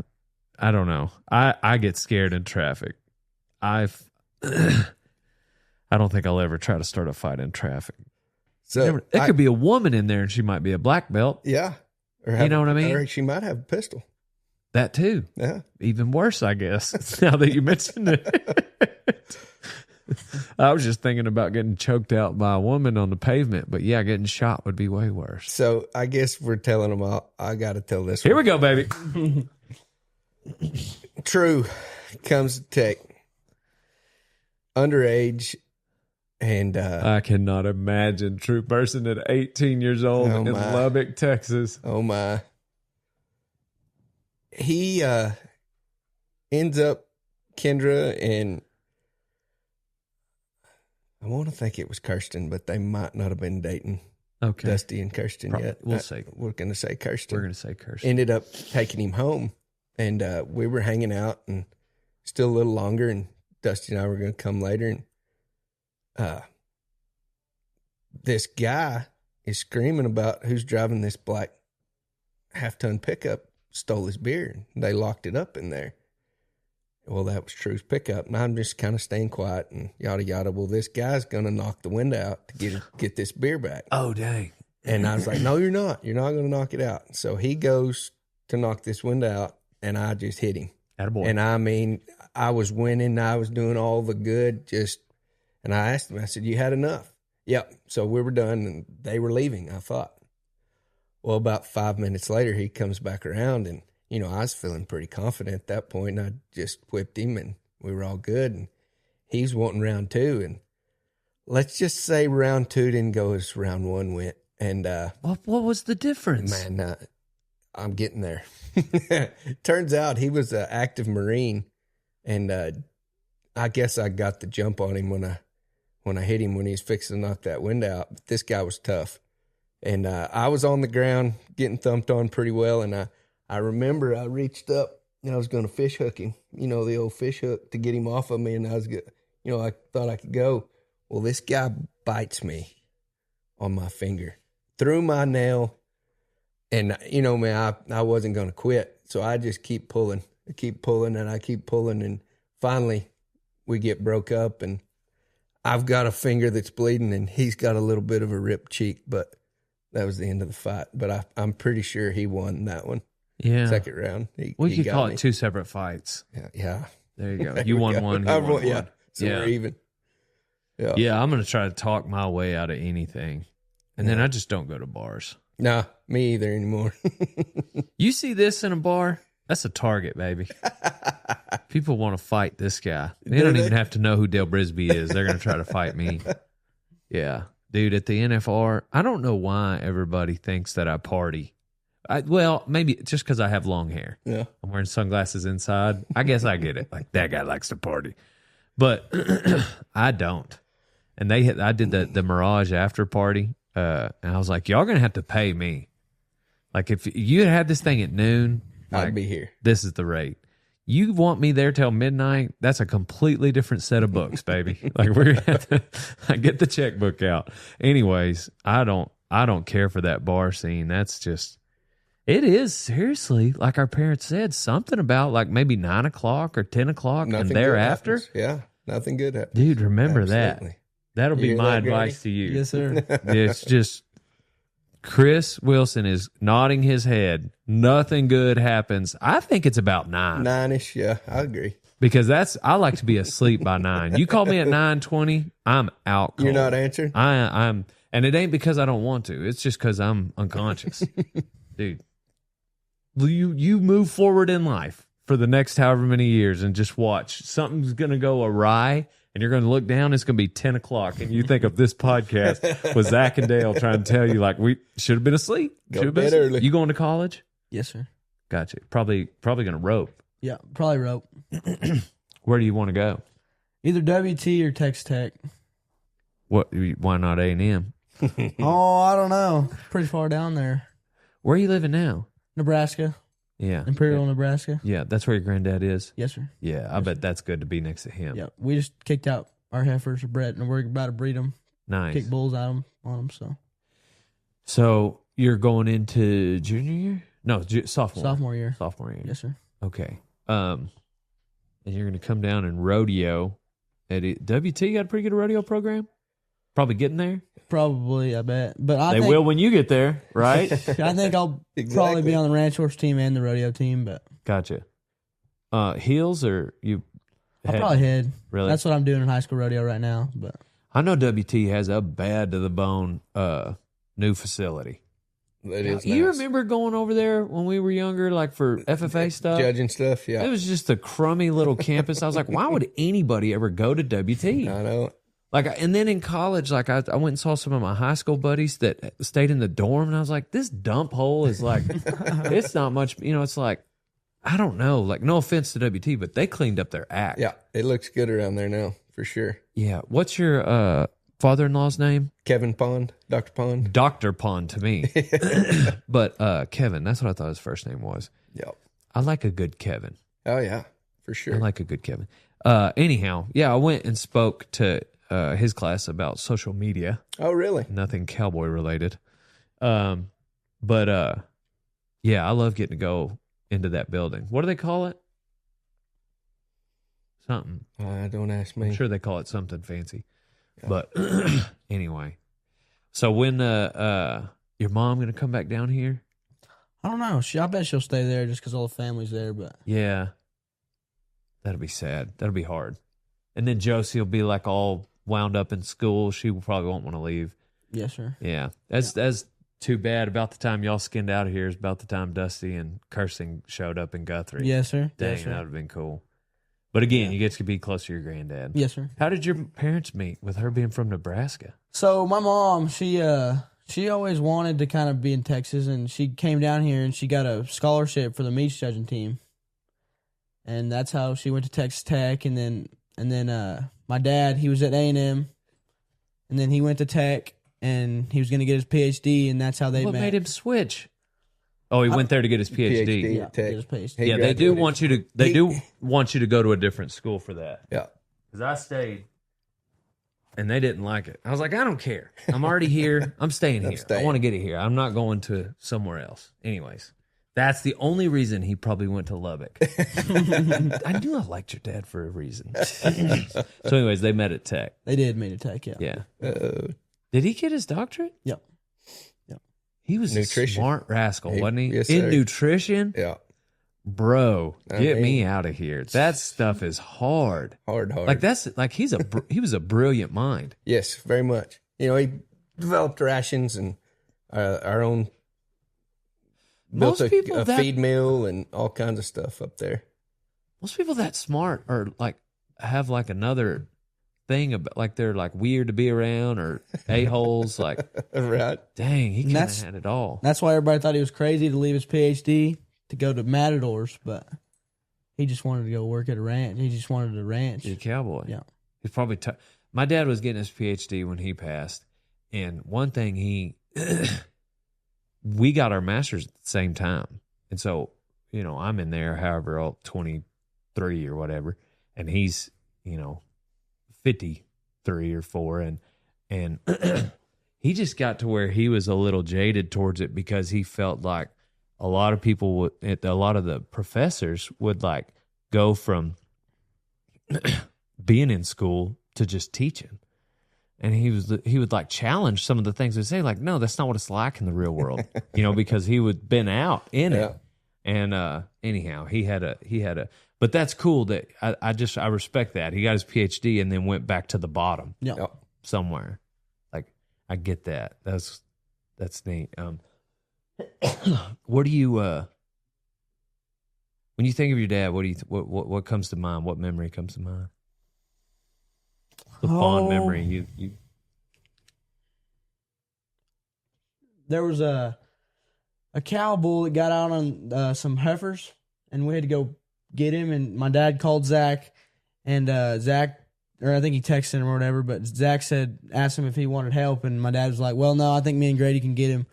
I don't know. I get scared in traffic. I don't think I'll ever try to start a fight in traffic. So it could be a woman in there, and she might be a black belt. Yeah. You know what I mean? Or she might have a pistol. That too. Yeah. Even worse, I guess, now that you mentioned it. I was just thinking about getting choked out by a woman on the pavement, but yeah, getting shot would be way worse. So I guess we're telling them all. I got to tell this Here we go, baby. True comes to take underage, and I cannot imagine True Burson at 18 years old in Lubbock, Texas. Oh my. He ends up Kendra, and I want to think it was Kirsten, but they might not have been dating. Okay. Dusty and Kirsten yet. We'll say. We're going to say Kirsten. We're going to say Kirsten. Ended up taking him home, and we were hanging out, and still a little longer, and Dusty and I were going to come later, and this guy is screaming about who's driving this black half-ton pickup stole his beer. They locked it up in there. Well, that was True's pickup, and I'm just kind of staying quiet and yada yada. Well, this guy's gonna knock the window out to get this beer back. Oh, dang! And I was like, "No, you're not. You're not gonna knock it out." So he goes to knock this window out, and I just hit him. Attaboy. And I mean, I was winning. I was doing all the good. And I asked him. I said, "You had enough?" Yep. So we were done, and they were leaving. I thought. Well, about 5 minutes later, he comes back around, and I was feeling pretty confident at that point, and I just whipped him, and we were all good. And he was wanting round 2, and let's just say round 2 didn't go as round 1 went. And what was the difference? Man, I'm getting there. Turns out he was an active Marine, and I guess I got the jump on him when I hit him when he was fixing to knock that wind out. But this guy was tough, and I was on the ground getting thumped on pretty well. And I remember I reached up and I was going to fish hook him, the old fish hook, to get him off of me. And I was good, I thought I could go. Well, this guy bites me on my finger through my nail. And, man, I wasn't going to quit. So I just keep pulling. I keep pulling. And finally we get broke up, and I've got a finger that's bleeding and he's got a little bit of a ripped cheek, but that was the end of the fight. But I'm pretty sure he won that one. Yeah. Second round. We could call it 2 separate fights. Yeah. There you go. You won one. He won one. Yeah. So we're even. Yeah. Yeah, I'm going to try to talk my way out of anything. And then I just don't go to bars. Nah, me either anymore. You see this in a bar? That's a target, baby. People want to fight this guy. They don't even have to know who Dale Brisby is. They're going to try to fight me. Yeah. Dude, at the NFR, I don't know why everybody thinks that I party. Well, maybe just because I have long hair. Yeah. I'm wearing sunglasses inside. I guess I get it. Like, that guy likes to party. But I don't. And I did the Mirage after party. And I was like, y'all going to have to pay me. Like, if you had this thing at noon, I'd be here. This is the rate. You want me there till midnight? That's a completely different set of books, baby. Like, we're going to have to get the checkbook out. Anyways, I don't care for that bar scene. That's just... It is, seriously, like our parents said, something about like maybe 9 o'clock or 10 o'clock and thereafter. Yeah, nothing good happens. Dude, remember Absolutely. that. That'll be hear my that, Granny? advice to you. Yes, sir. It's just Chris Wilson is nodding his head. Nothing good happens. I think it's about 9. 9-ish, yeah, I agree. Because I like to be asleep by 9. You call me at 9:20, I'm out cold. You're not answering? I'm, and it ain't because I don't want to. It's just because I'm unconscious. Dude. You move forward in life for the next however many years and just watch. Something's going to go awry, and you're going to look down. It's going to be 10 o'clock, and you think of this podcast with Zack and Dale trying to tell you, like, we should have been asleep. Go to bed early. You going to college? Yes, sir. Gotcha. Probably going to rope. Yeah, probably rope. Where do you want to go? Either WT or Texas Tech. Why not A&M? Oh, I don't know. Pretty far down there. Where are you living now? Nebraska. Yeah. Imperial, Nebraska. Yeah, that's where your granddad is? Yes, sir. Yeah, I bet that's good to be next to him. Yeah, we just kicked out our heifers for Brett, and we're about to breed them. Nice. Kick bulls on them. So you're going into junior year? No, sophomore. Sophomore year. Sophomore year. Yes, sir. Okay. And you're going to come down and rodeo at WT. You got a pretty good rodeo program? Probably getting there? Probably, I bet. But I They think, will when you get there, right? I think I'll Exactly. probably be on the ranch horse team and the rodeo team, but Gotcha. Heels or you? I'll probably head. Really? That's what I'm doing in high school rodeo right now. But I know WT has a bad to the bone new facility. That is You nice. remember going over there when we were younger, like for FFA stuff? Judging stuff, yeah. It was just a crummy little campus. I was like, why would anybody ever go to WT? I know. Like, and then in college, like I went and saw some of my high school buddies that stayed in the dorm, and I was like, this dump hole is like, it's not much, it's like, I don't know, like no offense to WT, but they cleaned up their act. Yeah, it looks good around there now, for sure. Yeah. What's your father-in-law's name? Kevin Pond, Dr. Pond. Dr. Pond to me. But Kevin, that's what I thought his first name was. Yep. I like a good Kevin. Oh, yeah, for sure. I like a good Kevin. Anyhow, yeah, I went and spoke to his class about social media. Oh, really? Nothing cowboy related. Yeah, I love getting to go into that building. What do they call it? Something. Don't ask me. I'm sure they call it something fancy. Yeah. But anyway, so when your mom gonna come back down here? I don't know. I bet she'll stay there just because all the family's there. But Yeah, that'll be sad. That'll be hard. And then Josie will be like all wound up in school. She probably won't want to leave. yes, sir. Yeah, as too bad. About the time y'all skinned out of here is about the time Dusty and Cursing showed up in Guthrie. Yes, sir. Dang, Yes, sir. that would have been cool. But again, you get to be close to your granddad. Yes, sir. How did your parents meet with her being from Nebraska? So my mom, she always wanted to kind of be in Texas, and she came down here and she got a scholarship for the meat judging team, and that's how she went to Texas Tech. And then my dad, he was at A&M, and then he went to Tech, and he was going to get his PhD, and that's how they What met. made him switch? Oh, he went there to get his PhD. Yeah, Tech. get his PhD. He Yeah, they do graduated. want you to. They do want you to go to a different school for that. Yeah. Because I stayed, and they didn't like it. I was like, I don't care. I'm already here. I'm staying here. I staying. want to get it here. I'm not going to somewhere else. Anyways, that's the only reason he probably went to Lubbock. I knew I liked your dad for a reason. So, anyways, they met at Tech. They did meet at Tech, yeah. Yeah. Uh, Did he get his doctorate? Yep. He was Nutrition. a smart rascal, wasn't he? Yes, In sir. nutrition? yeah. Bro, I get me mean- out of here. That stuff is hard. Hard. Like that's like he was a brilliant mind. Yes, very much. You know, he developed rations and our own. Built Most people a that feed mill and all kinds of stuff up there. most people that smart are like have like another thing about like they're like weird to be around or a-holes. Like, Right. dang, he kind of That's- had it all. That's why everybody thought he was crazy to leave his PhD to go to Matadors, but he just wanted to go work at a ranch. He just wanted a ranch. He's a cowboy. Yeah. He's probably. My dad was getting his PhD when he passed, and one thing we got our masters at the same time, and so I'm in there, however, 23 or whatever, and he's 53 or 4, and he just got to where he was a little jaded towards it because he felt like a lot of people a lot of the professors would like go from being in school to just teaching. And he would like challenge some of the things they say, like, no, that's not what it's like in the real world, because he would been out in it. And anyhow, he had a, but that's cool that I respect that. He got his PhD and then went back to the bottom Yeah. Yep. somewhere. Like, I get that. That's neat. What do you, when you think of your dad, what comes to mind? What memory comes to mind? The fond memory you There was a cow bull that got out on some heifers, and we had to go get him. And my dad called Zack, and Zack, or I think he texted him or whatever. But Zack asked him if he wanted help, and my dad was like, "Well, no, I think me and Grady can get him."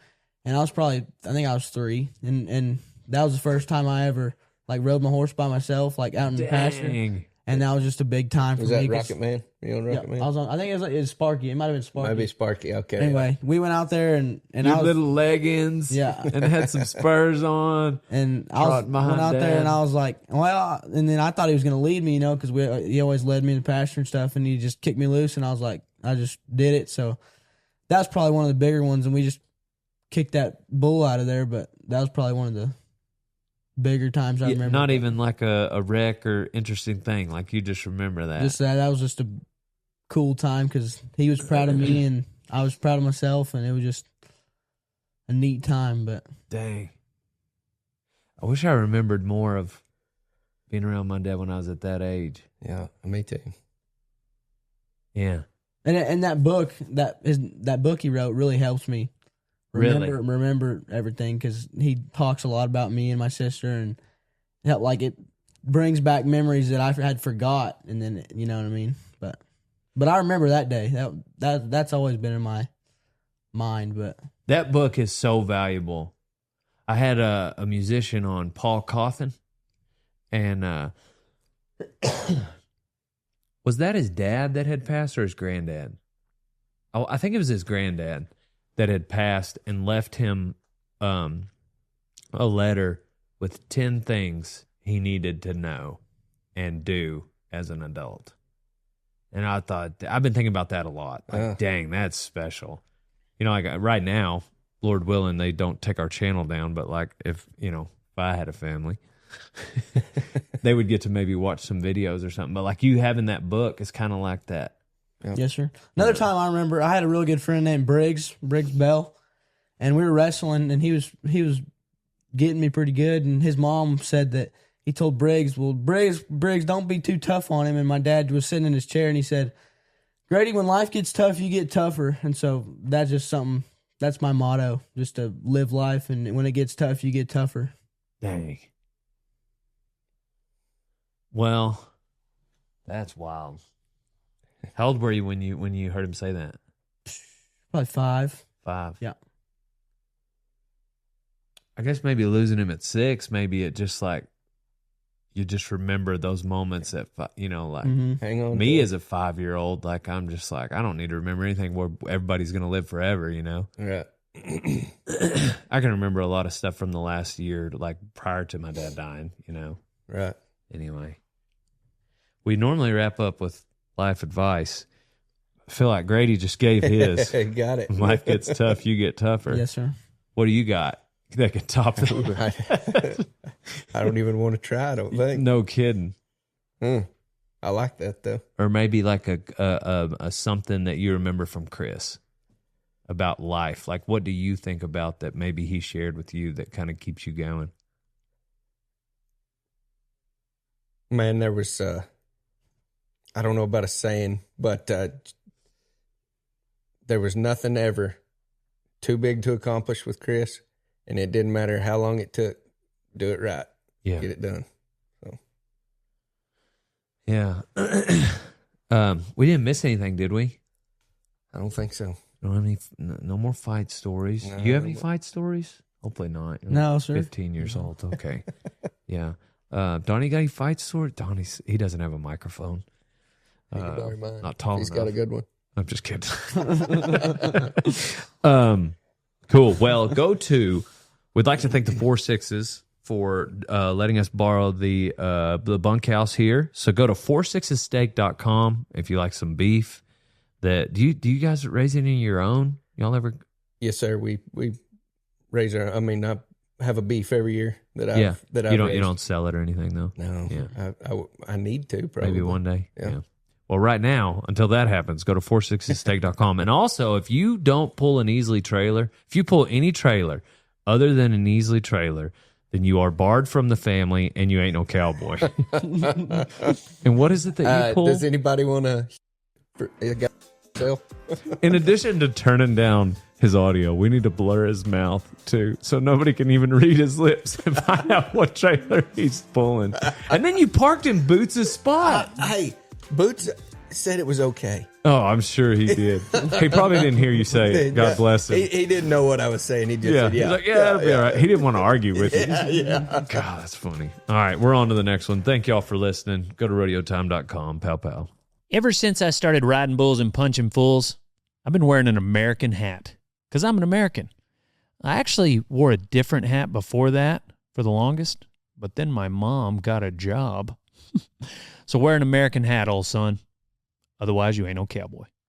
And I think I was 3, and that was the first time I ever like rode my horse by myself, like out in the pasture. dang. And that was just a big time for Was me. that 'cause- Rocket Man? You on Yeah, Rocket Man? I was on. I think it was Sparky. It might have been Sparky. Maybe Sparky. Okay. Anyway, we went out there and Your I was little leggings, Yeah. and had some spurs on. and I was trotting behind went out there Dad. and I was like, well, and then I thought he was going to lead me, because he always led me in the pasture and stuff, and he just kicked me loose, and I was like, I just did it. So that was probably one of the bigger ones, and we just kicked that bull out of there. But that was probably one of the bigger times I Yeah, remember. not even like a wreck or interesting thing. Like you just remember that. Just that was just a cool time because he was proud of me and I was proud of myself, and it was just a neat time. But Dang. I wish I remembered more of being around my dad when I was at that age. Yeah, me too. Yeah. and that book that book he wrote really helps me remember everything, because he talks a lot about me and my sister, and it brings back memories that I had forgot, and then you know what I mean. But I remember that day. That's always been in my mind. But That book is so valuable. I had a musician on, Paul Cawthon, and was that his dad that had passed or his granddad? Oh, I think it was his granddad that had passed and left him a letter with 10 things he needed to know and do as an adult. And I thought, I've been thinking about that a lot. Like, dang, that's special. Like right now, Lord willing, they don't take our channel down, but like if I had a family, they would get to maybe watch some videos or something. But like you having that book is kind of like that. Yep. yes, sir. Another time I remember, I had a real good friend named Briggs Bell, and we were wrestling, and he was getting me pretty good. And his mom said that he told Briggs, "Well, Briggs, don't be too tough on him." And my dad was sitting in his chair, and he said, "Grady, when life gets tough, you get tougher." And so that's just something. That's my motto, just to live life, and when it gets tough, you get tougher. Dang. Well, that's wild. How old were you when you heard him say that? Probably 5. 5. Yeah. I guess maybe losing him at 6, maybe it just like you just remember those moments that like Hang on. me as a 5-year-old, like I'm just like I don't need to remember anything where everybody's gonna live forever, Right. I can remember a lot of stuff from the last year, like prior to my dad dying, Right. Anyway, we normally wrap up with life advice. I feel like Grady just gave his. Got it. When life gets tough, you get tougher. Yes, sir. What do you got that can top that? I don't even want to try. I don't think. No kidding. I like that though. Or maybe like a something that you remember from Chris about life. Like, what do you think about that maybe he shared with you that kind of keeps you going? Man, there was, I don't know about a saying, but there was nothing ever too big to accomplish with Chris, and it didn't matter how long it took. Do it right. Yeah. Get it done. So. Yeah. We didn't miss anything, did we? I don't think so. Don't have any, no more fight stories. No. Do you have any fight stories? Hopefully not. You're No, sir. 15 years old. Okay. Yeah. Donnie got any fight story? He doesn't have a microphone. He can borrow mine. Not tall He's enough. got a good one. I'm just kidding. Cool. Well, we'd like to thank the 4-6s for letting us borrow the bunkhouse here. So go to 46steak.com if you like some beef. Do you guys raise any of your own? Y'all ever? Yes, sir. We raise our. I mean, I have a beef every year that Yeah. I You don't raised. sell it or anything though. No. Yeah. I need to probably. Maybe one day. Yeah. Well, right now, until that happens, go to 46steak.com. And also, if you don't pull an Easley trailer, if you pull any trailer other than an Easley trailer, then you are barred from the family and you ain't no cowboy. And what is it that you pull? Does anybody want to sell? In addition to turning down his audio, we need to blur his mouth too, so nobody can even read his lips and find out what trailer he's pulling. And then you parked in Boots' spot. Hey, Boots said it was okay. Oh, I'm sure he did. He probably didn't hear you say it. God bless him. He didn't know what I was saying. He just said, He's yeah. like, that'll be all right. He didn't want to argue with you. Yeah. God, that's funny. All right, we're on to the next one. Thank y'all for listening. Go to rodeotime.com. Pow, pow. Ever since I started riding bulls and punching fools, I've been wearing an American hat because I'm an American. I actually wore a different hat before that for the longest, but then my mom got a job. So wear an American hat, old son. Otherwise, you ain't no cowboy.